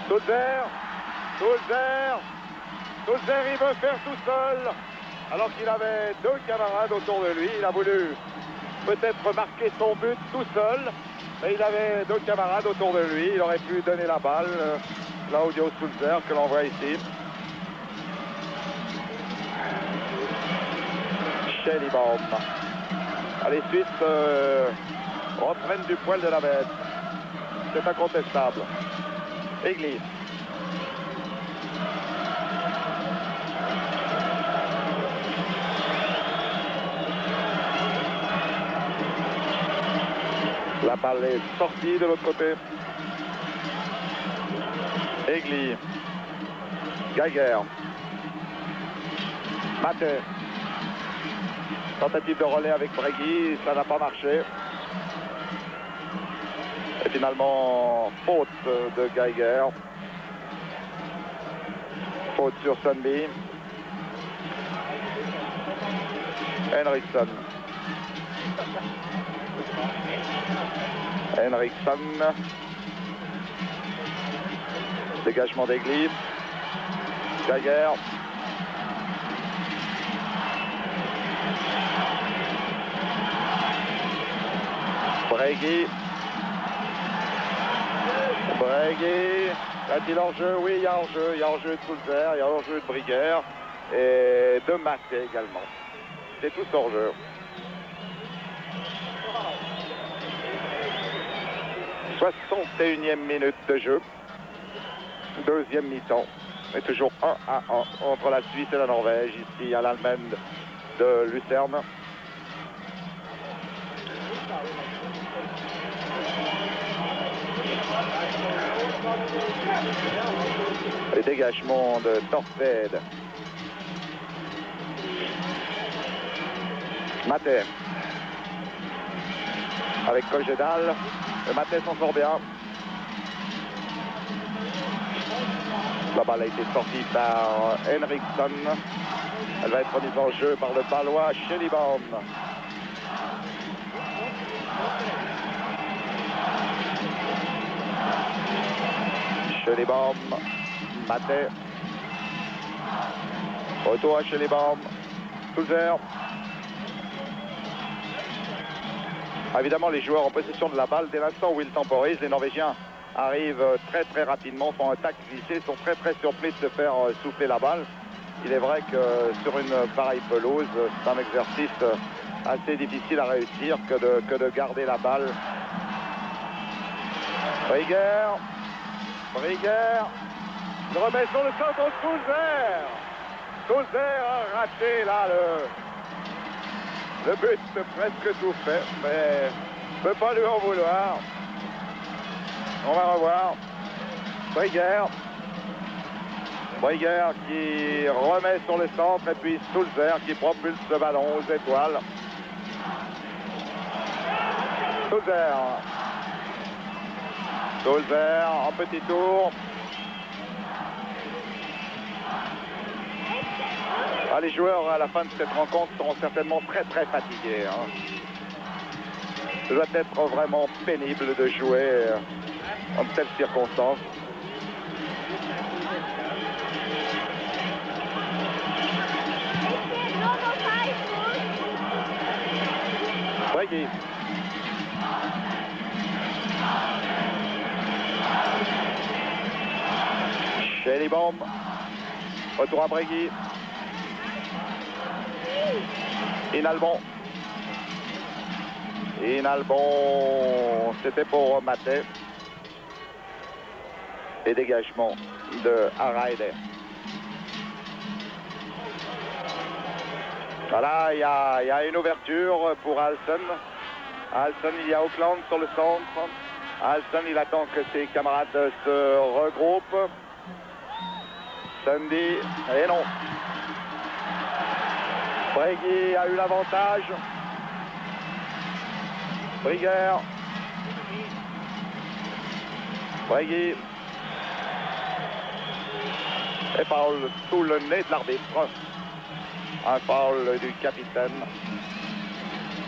Sulzer. Sulzer. Sulzer, il veut faire tout seul. Alors qu'il avait deux camarades autour de lui. Il a voulu peut-être marquer son but tout seul. Mais il avait deux camarades autour de lui. Il aurait pu donner la balle. Claudio Sulzer que l'on voit ici. Chelibom. Les Suisses reprennent du poil de la bête. C'est incontestable. Egli. La balle est sortie de l'autre côté. Egli. Geiger. Maté. Tentative de relais avec Bregui, ça n'a pas marché. Et finalement, faute de Geiger. Faute sur Sundby. Henriksson. Henriksson. Dégagement d'Egli. Geiger. Bregui. Bregui. A-t-il hors-jeu? Oui, il y a hors-jeu. Il y a hors-jeu de Sulzer, il y a hors-jeu de Briguer et de Maté également. C'est tous hors-jeu. « 61e minute de jeu. Deuxième mi-temps. Et toujours 1-1 entre la Suisse et la Norvège, ici à l'Allemagne de Lucerne. Les dégagements de Torped. Maté. Avec Cogedal. Le Maté s'en sort bien. La balle a été sortie par Henriksson. Elle va être mise en jeu par le Balois Schellibaum. Schellibaum, Maté. Retour à Schellibaum. Sulzer. Évidemment, les joueurs en possession de la balle, dès l'instant où ils temporisent, les Norvégiens arrivent très rapidement, font un tac glissé, sont très surpris de se faire souffler la balle. Il est vrai que sur une pareille pelouse, c'est un exercice assez difficile à réussir que de garder la balle. Brigger, il remet sur le centre Sulzer. Sulzer a raté là le but, presque tout fait, mais je ne peux pas lui en vouloir. On va revoir. Brigger qui remet sur le centre et puis Sulzer qui propulse le ballon aux étoiles. Sulzer en petit tour. Ah, les joueurs à la fin de cette rencontre seront certainement très fatigués. Hein. Ça doit être vraiment pénible de jouer en de telles circonstances. Bregui. Schellibaum. Retour à Bregui. Inalbon, c'était pour Maté. Et dégagement de Harreide. Voilà, il y a une ouverture pour Alson. Il y a Auckland sur le centre. Alson, il attend que ses camarades se regroupent. Sundy, et non. Bregui a eu l'avantage. Brigger. Bregui. Et foul sous le nez de l'arbitre. Un foul du capitaine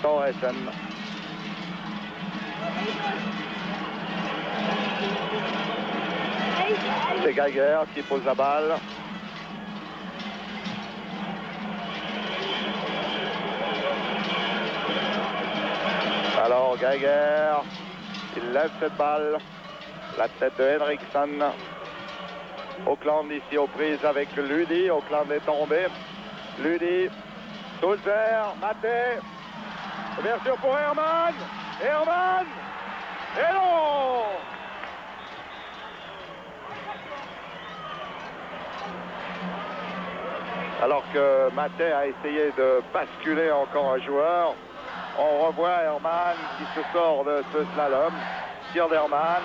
Thoresen. C'est Geiger qui pose la balle. Alors Geiger, il lève cette balle, la tête de Henriksson. Auckland ici aux prises avec Ludi, Auckland est tombé. Ludi, Sulzer, Maté, ouverture pour Herman, et non! Alors que Maté a essayé de basculer encore un joueur, on revoit Herman qui se sort de ce slalom. Tir d'Herman.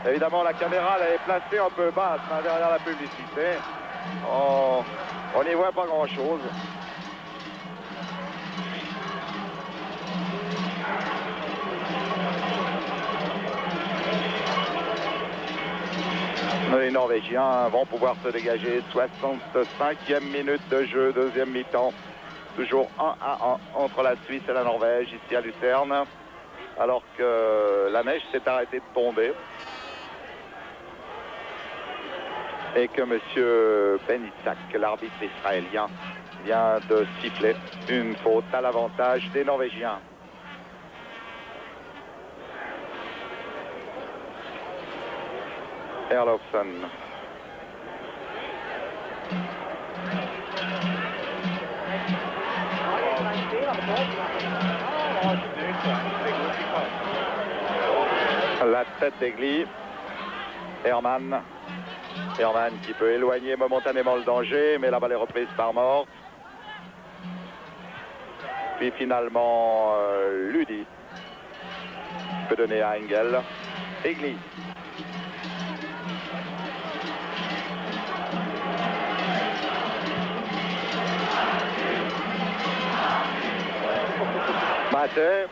Évidemment, la caméra elle est placée un peu basse hein, derrière la publicité. On n'y voit pas grand-chose. Les Norvégiens vont pouvoir se dégager. 65e minute de jeu, deuxième mi-temps. Toujours 1-1 entre la Suisse et la Norvège, ici à Lucerne. Alors que la neige s'est arrêtée de tomber. Et que M. Benitsak, l'arbitre israélien, vient de siffler une faute à l'avantage des Norvégiens. Erlofsson. La tête d'Egli. Herman qui peut éloigner momentanément le danger, mais la balle est reprise par Mort. Puis finalement, Ludi peut donner à Engel. Egli. Maté.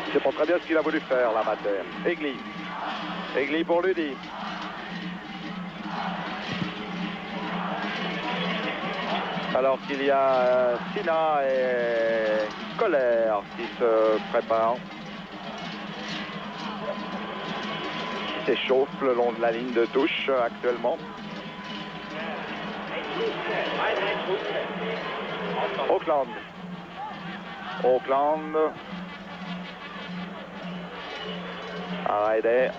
Je sais pas très bien ce qu'il a voulu faire là, Maté. Egli. Egli pour Ludi. Alors qu'il y a Sina et Colère qui se préparent, qui s'échauffent le long de la ligne de touche actuellement. Auckland. Auckland. Arrêté.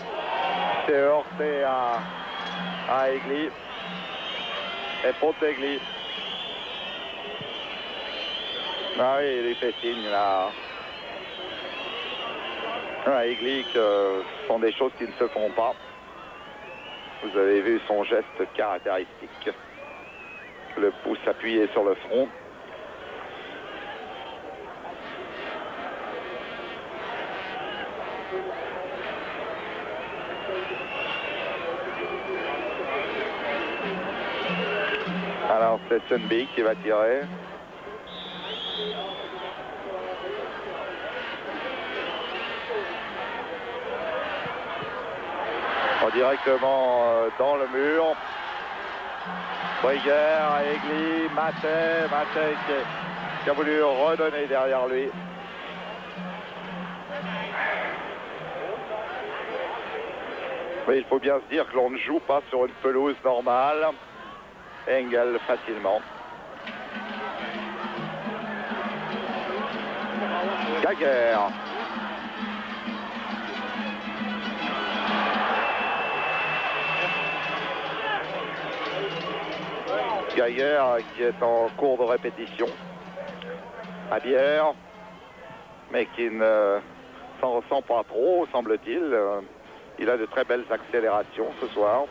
C'est heurté à Egli. Et faute Egli. Ah oui, il lui fait signe là. Egli, ce sont des choses qui ne se font pas. Vous avez vu son geste caractéristique. Le pouce appuyé sur le front. Alors c'est Sunby qui va tirer. Directement dans le mur. Brigger, Egli, Maté qui a voulu redonner derrière lui. Mais il faut bien se dire que l'on ne joue pas sur une pelouse normale. Engel facilement. Geiger. Geiger qui est en cours de répétition à Bière, mais qui ne s'en ressent pas trop, semble-t-il. Il a de très belles accélérations ce soir.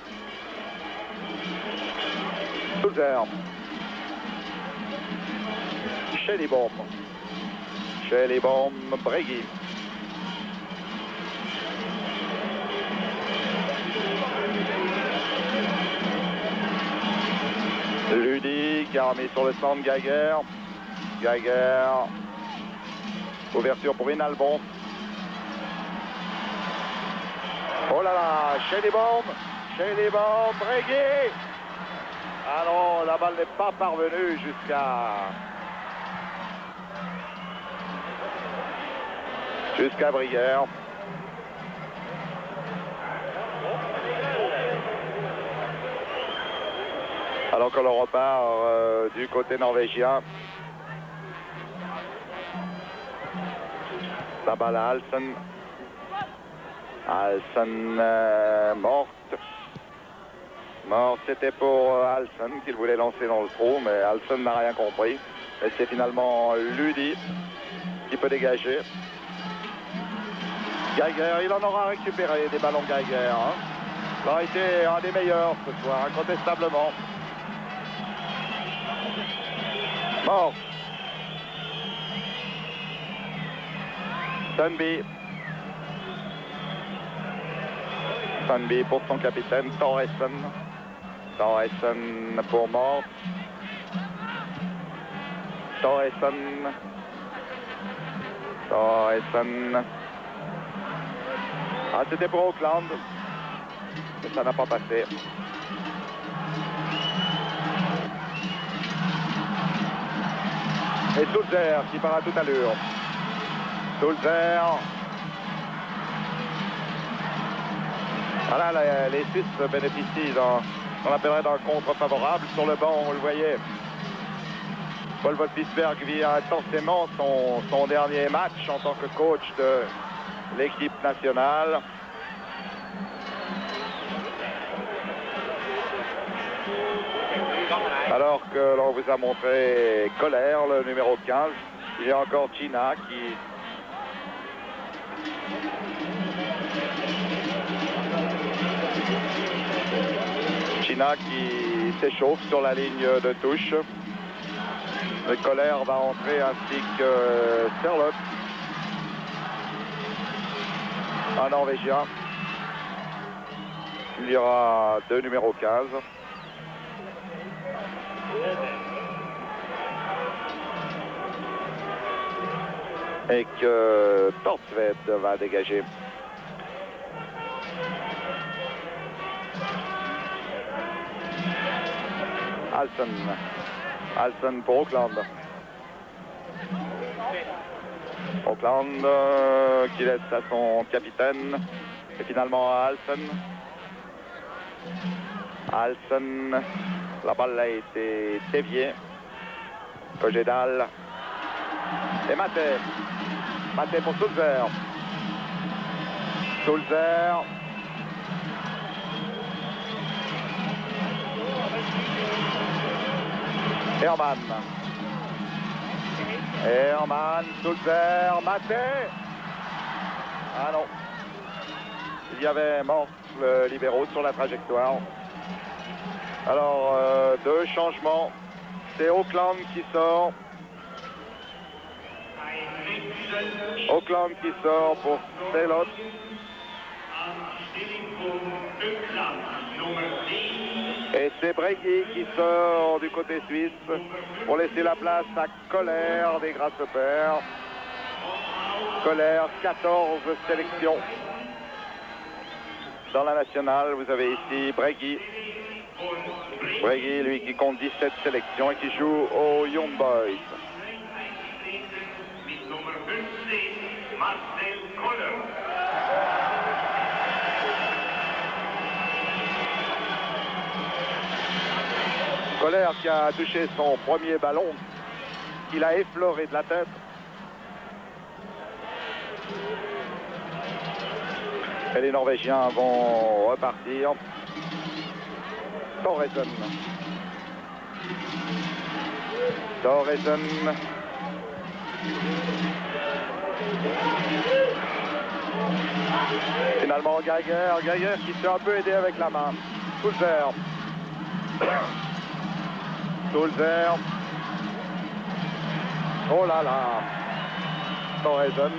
Sulzer. Schellibaum. Schellibaum, Bregui. Ludi qui a remis sur le centre Geiger. Geiger. Ouverture pour Inalbon. Oh là là, Schellibaum. Schellibaum, Bregui. Ah non, la balle n'est pas parvenue jusqu'à Brière. Alors que l'on repart du côté norvégien. La balle à Alsen. Alsen morte. Morte, c'était pour Alsen qu'il voulait lancer dans le trou, mais Alsen n'a rien compris. Et c'est finalement Ludi qui peut dégager. Geiger, il en aura récupéré des ballons Geiger. Hein. Il a été un des meilleurs ce soir, incontestablement. Mort. Sunby. Sunby pour son capitaine, Thoresen. Thoresen pour Mort. Thoresen. Thoresen. Ah, c'était pour Auckland. Mais ça n'a pas passé. Et Sulzer qui part à toute allure. Sulzer. Voilà, les Suisses bénéficient on appellerait d'un contre favorable. Sur le banc, on le voyait. Paul Wolfisberg vit intensément son dernier match en tant que coach de l'équipe nationale. Alors que l'on vous a montré Colère, le numéro 15, il y a encore Gina qui... Gina qui s'échauffe sur la ligne de touche. Le Colère va entrer ainsi que Serlotte. un Norvégien. Il y aura 2 numéros 15. Et que Torsved va dégager. Alsen pour Auckland. Auckland qui laisse à son capitaine et finalement à Alsen. La balle a été déviée. Kogedal et Maté pour Sulzer. Herman, Sulzer, Maté. Ah non. Il y avait mort le libéraux sur la trajectoire. Alors, 2 changements. C'est Auckland qui sort. Auckland qui sort pour Selot. Et c'est Bregui qui sort du côté suisse pour laisser la place à Colère des Grasshopper. Colère, 14 sélections. Dans la nationale, vous avez ici Bregui. Bregui, lui, qui compte 17 sélections et qui joue aux Young Boys. Colère qui a touché son premier ballon, qu'il a effleuré de la tête. Et les Norvégiens vont repartir. Thoresen. Finalement Geiger qui s'est un peu aidé avec la main. Sulzer. Oh là là. Thoresen.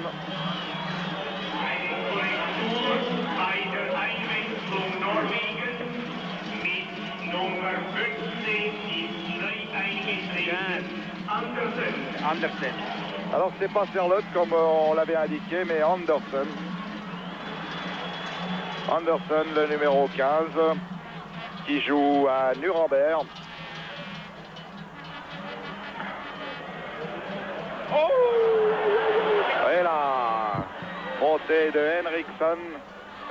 Andersen. Alors c'est pas Serlotte comme on l'avait indiqué, mais Andersen. Andersen, le numéro 15, qui joue à Nuremberg. Et là, montée de Henriksen.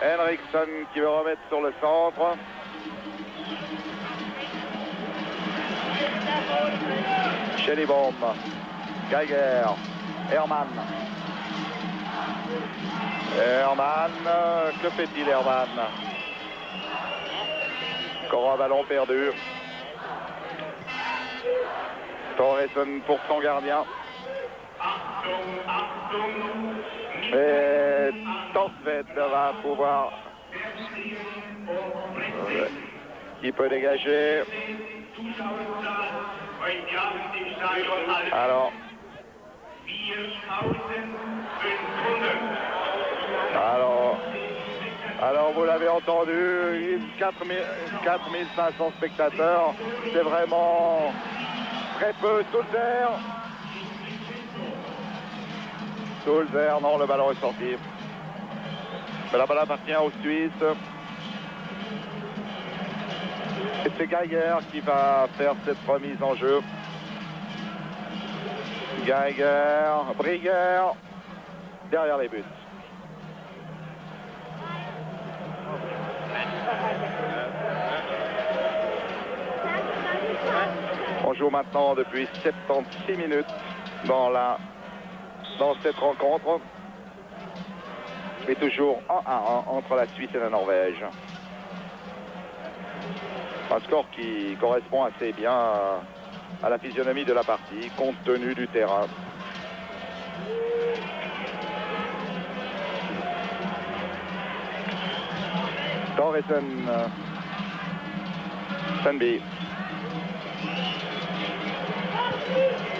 Henriksen qui veut remettre sur le centre. Schellibaum, Geiger, Herman, que fait-il Herman? Encore un ballon perdu. Thoresen pour son gardien. Et Torsved va pouvoir... qui peut dégager. Alors vous l'avez entendu, 4500 spectateurs, c'est vraiment très peu. Sulzer, non, le ballon est sorti. Mais la balle appartient aux Suisses. Et c'est Geiger qui va faire cette remise en jeu. Brigger, derrière les buts. On joue maintenant depuis 76 minutes dans cette rencontre. Et toujours 1-1 entre la Suisse et la Norvège. Un score qui correspond assez bien à la physionomie de la partie, compte tenu du terrain. Thoresen, Sundby.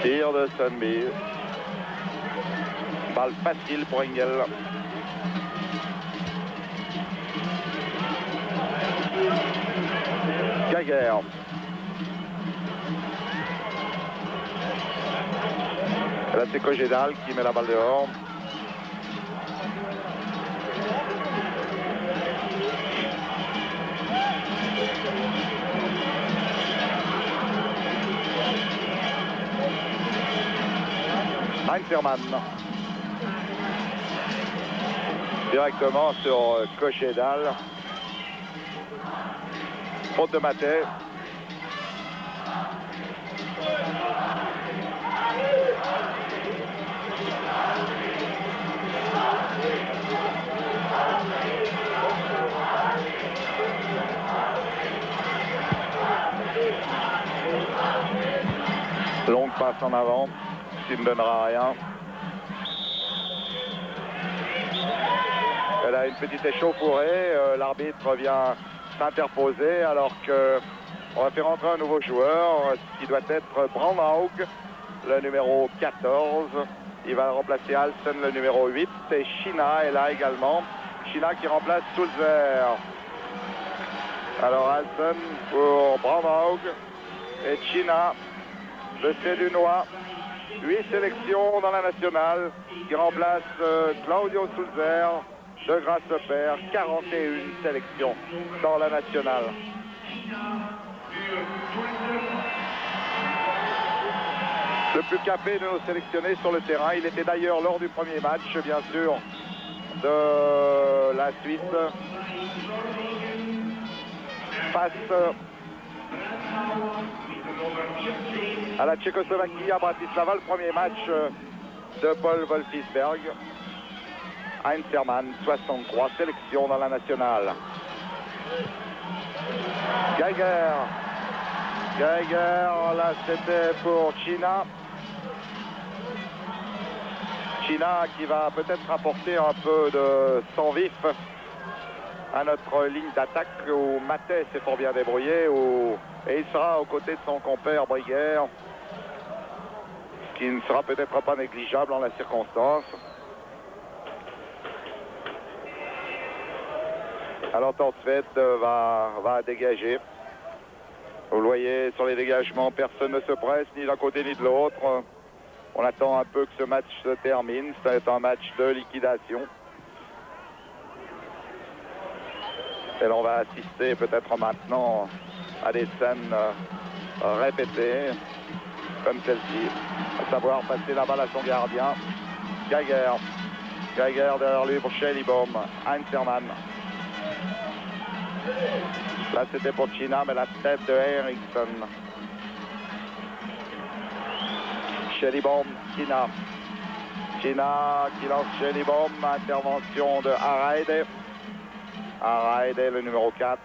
Tir de Sundby. Balle facile pour Engel. Geiger. Là, c'est Cogédal qui met la balle dehors. Heinzermann. Directement sur Cogédal. Faute de Maté. Longue passe en avant, qui ne donnera rien. Elle a une petite échauffourée, l'arbitre vient s'interposer alors qu'on va faire entrer un nouveau joueur, ce qui doit être Brandhaug, le numéro 14. Il va remplacer Alsen, le numéro 8, et China est là également. China qui remplace Sulzer. Alors Alsen pour Brandhaug et China, le Cédunois, 8 sélections dans la nationale, qui remplace Claudio Sulzer de Grasshopper, 41 sélections dans la nationale. Le plus capé de nos sélectionnés sur le terrain. Il était d'ailleurs lors du premier match, bien sûr, de la Suisse face à la Tchécoslovaquie à Bratislava, le premier match de Paul Wolfisberg. Heinzermann, 63 sélections dans la nationale. Geiger. Geiger, là c'était pour China. China qui va peut-être apporter un peu de sang vif à notre ligne d'attaque où Maté s'est fort bien débrouillé et il sera aux côtés de son compère Briguer, ce qui ne sera peut-être pas négligeable en la circonstance. Alors Tortsved va dégager. Vous le voyez, sur les dégagements, personne ne se presse, ni d'un côté ni de l'autre. On attend un peu que ce match se termine. C'est un match de liquidation. Et l'on va assister peut-être maintenant à des scènes répétées, comme celle-ci. À savoir passer la balle à son gardien. Geiger. Geiger derrière lui pour Schellibaum. Heinzermann. Là c'était pour China, mais la tête de Eriksson. Schellibaum, China. China qui lance Schellibaum, intervention de Hareide. Hareide, le numéro 4.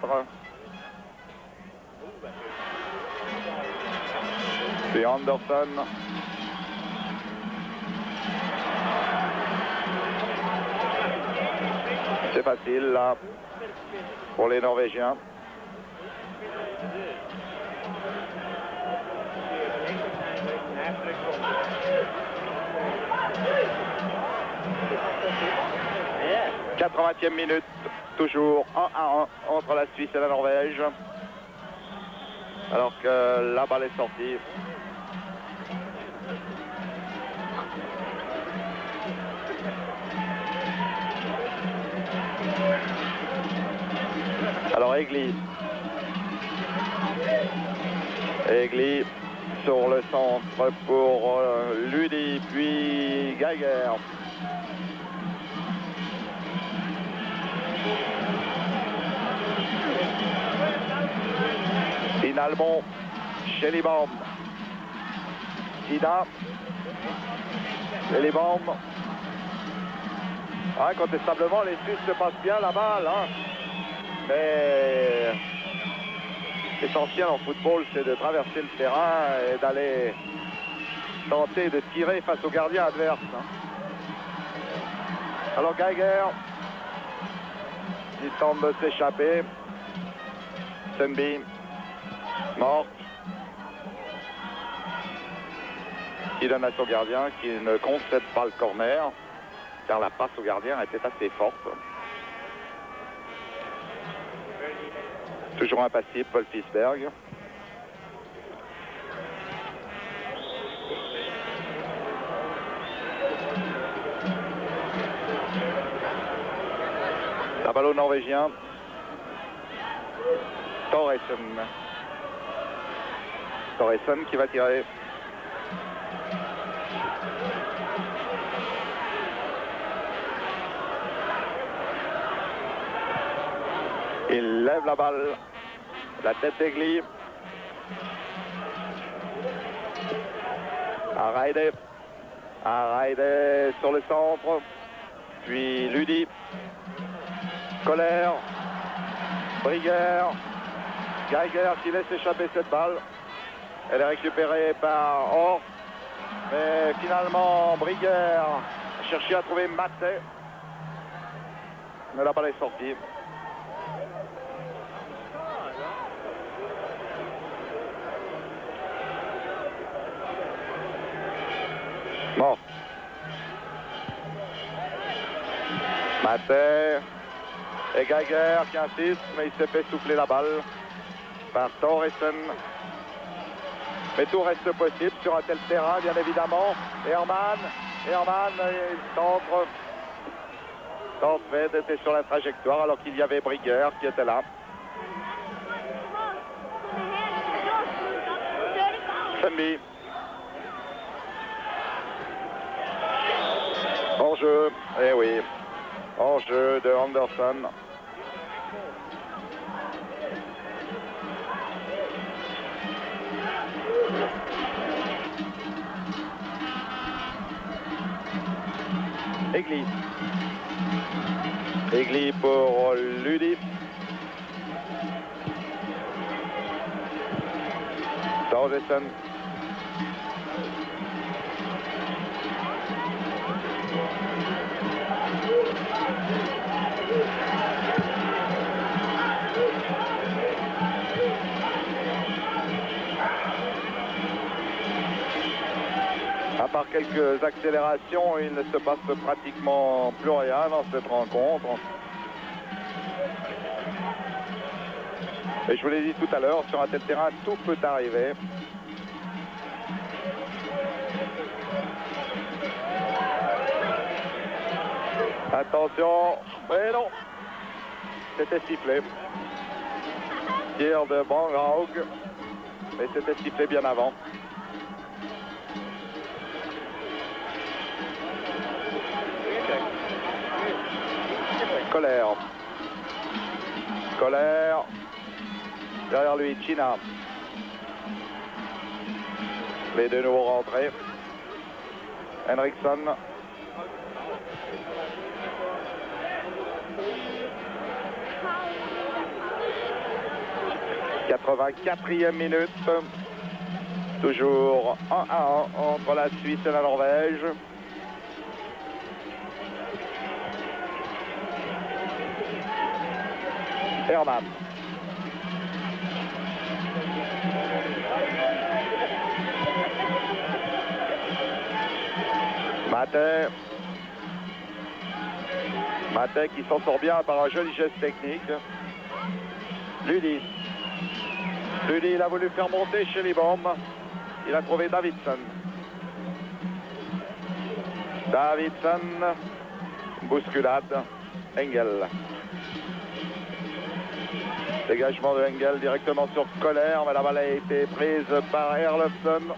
Puis Anderson. C'est facile là pour les Norvégiens. « 80e minute, toujours 1-1 entre la Suisse et la Norvège. Alors que la balle est sortie. Alors Egli. Egli sur le centre pour Ludi, puis Geiger. Finalement, Schellibaum. Sida. Schellibaum. Incontestablement, les Suisses se passent bien la balle. Mais l'essentiel en football, c'est de traverser le terrain et d'aller tenter de tirer face au gardien adverse. Alors Geiger, il tente de s'échapper. Senby, Mort, qui donne à son gardien, qui ne concède pas le corner, car la passe au gardien était assez forte. Toujours impassible, Paul Fisberg. La balle au Norvégien. Thoresen. Thoresen qui va tirer. Il lève la balle. La tête d'Egli. Araide. Araide sur le centre. Puis Ludi. Colère. Briguer. Geiger qui laisse échapper cette balle. Elle est récupérée par Orff. Mais finalement, Briguer a cherché à trouver Maté. Mais la balle est sortie. Bon. Maté. Et Geiger qui insiste, mais il s'est fait souffler la balle par Thoresen. Mais tout reste possible sur un tel terrain, bien évidemment. Hermann, il tente d'être sur la trajectoire alors qu'il y avait Briguer qui était là. Sundby. Hors-jeu, eh oui. Hors-jeu de Anderson. Egli. Egli pour Ludi. Thoresen. À part quelques accélérations, il ne se passe pratiquement plus rien dans cette rencontre. Et je vous l'ai dit tout à l'heure, sur un tel terrain, tout peut arriver. Attention, mais non, c'était sifflé. Tir de Bangraug, mais c'était sifflé bien avant. Colère. Colère. Derrière lui, China. Les deux nouveaux rentrés. Henriksson. « 84e minute. Toujours 1-1 entre la Suisse et la Norvège. Hermann. Maté. Maté qui s'en sort bien par un joli geste technique. Ludi. Ludi, il a voulu faire monter chez les bombes. Il a trouvé Davidsson. Davidsson. Bousculade. Engel. Dégagement de Engel directement sur Colère, mais la balle a été prise par Herlofsson.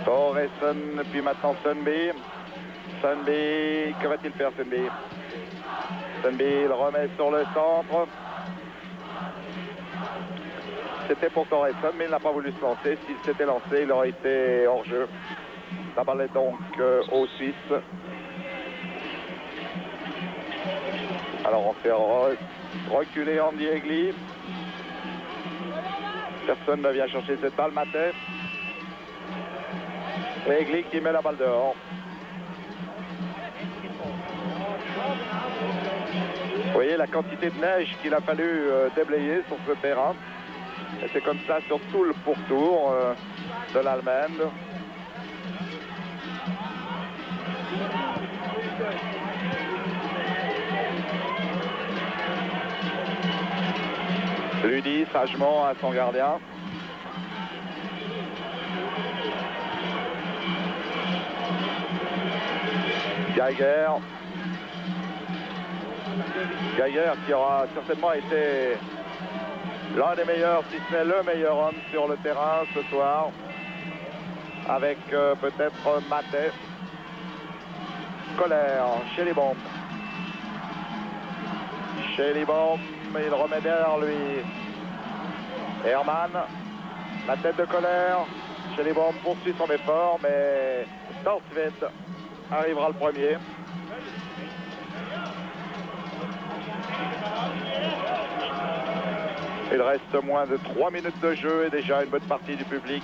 Thoresen, puis maintenant Sundby. Sundby, que va-t-il faire Sundby? Sundby, il remet sur le centre. C'était pour Thoresen, mais il n'a pas voulu se lancer. S'il s'était lancé, il aurait été hors jeu. La balle est donc aux Suisses. Alors on fait reculer Andy Egli. Personne ne vient chercher cette balle, Maté. Et Egli qui met la balle dehors. Vous voyez la quantité de neige qu'il a fallu déblayer sur ce terrain. Et c'est comme ça sur tout le pourtour de l'Allemagne. lui dit sagement à son gardien. Geiger qui aura certainement été l'un des meilleurs, si ce n'est le meilleur homme sur le terrain ce soir, avec peut-être Maté. Colère chez les bombes. Il remet derrière lui Herman. La tête de Colère chez les bombes poursuit son effort, mais Torstvedt arrivera le premier. Il reste moins de 3 minutes de jeu et déjà une bonne partie du public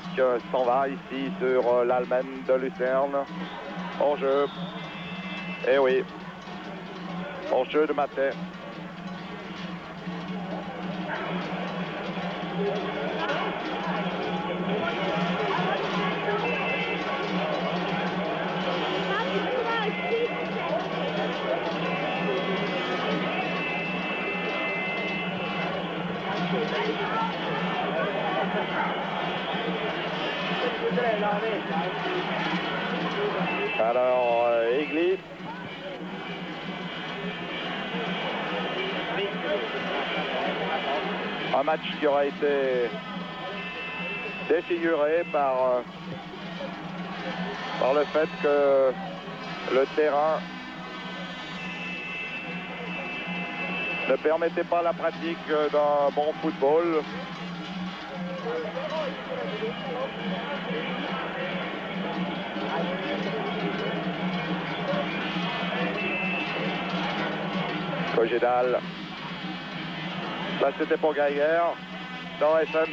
s'en va ici sur l'Allemagne de Lucerne. En jeu. Eh oui. En jeu de Maté. Alors, Egli. Un match qui aura été défiguré par le fait que le terrain ne permettait pas la pratique d'un bon football. Kogedal. Là, c'était pour Geiger. Thoresen.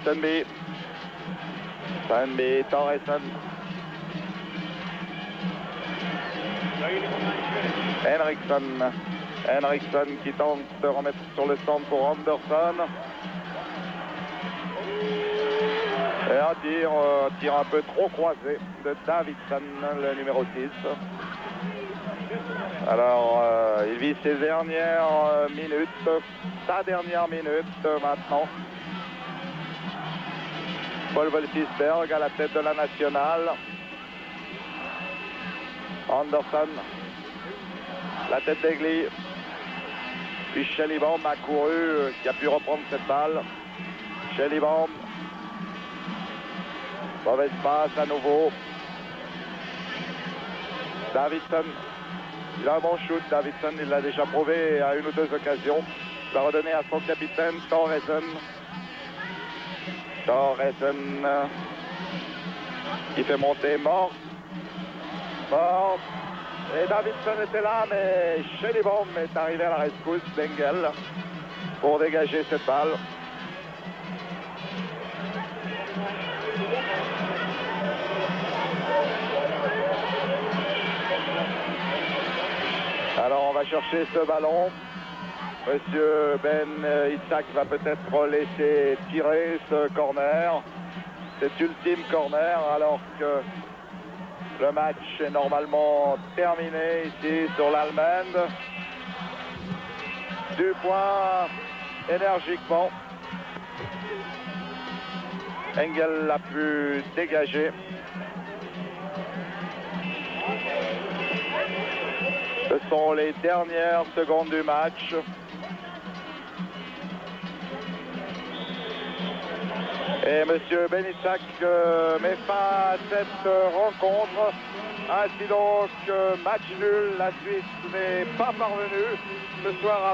Sundby, Thoresen. Henriksson qui tente de remettre sur le centre pour Anderson. Et un tir un peu trop croisé de Davidsson, le numéro 6. Alors, il vit ses dernières minutes, sa dernière minute maintenant. Paul Wolfisberg à la tête de la nationale. Anderson, la tête d'Egli. Puis Schellibaum a couru, qui a pu reprendre cette balle. Schellibaum. Mauvaise passe à nouveau. Davidsson. Il a un bon shoot, Davidsson, il l'a déjà prouvé à une ou deux occasions. Il va redonner à son capitaine, Thoresen. Qui fait monter Mort. Et Davidsson était là, mais Schellibaum est arrivé à la rescousse d'Engel pour dégager cette balle. Alors on va chercher ce ballon. Monsieur Ben Isaac va peut-être laisser tirer ce corner. Cet ultime corner alors que le match est normalement terminé ici sur l'Allemagne. Du point énergiquement. Engel l'a pu dégager. Ce sont les dernières secondes du match. Et M. Ben Isaac met fin à cette rencontre. Ainsi donc, match nul. La Suisse n'est pas parvenue ce soir à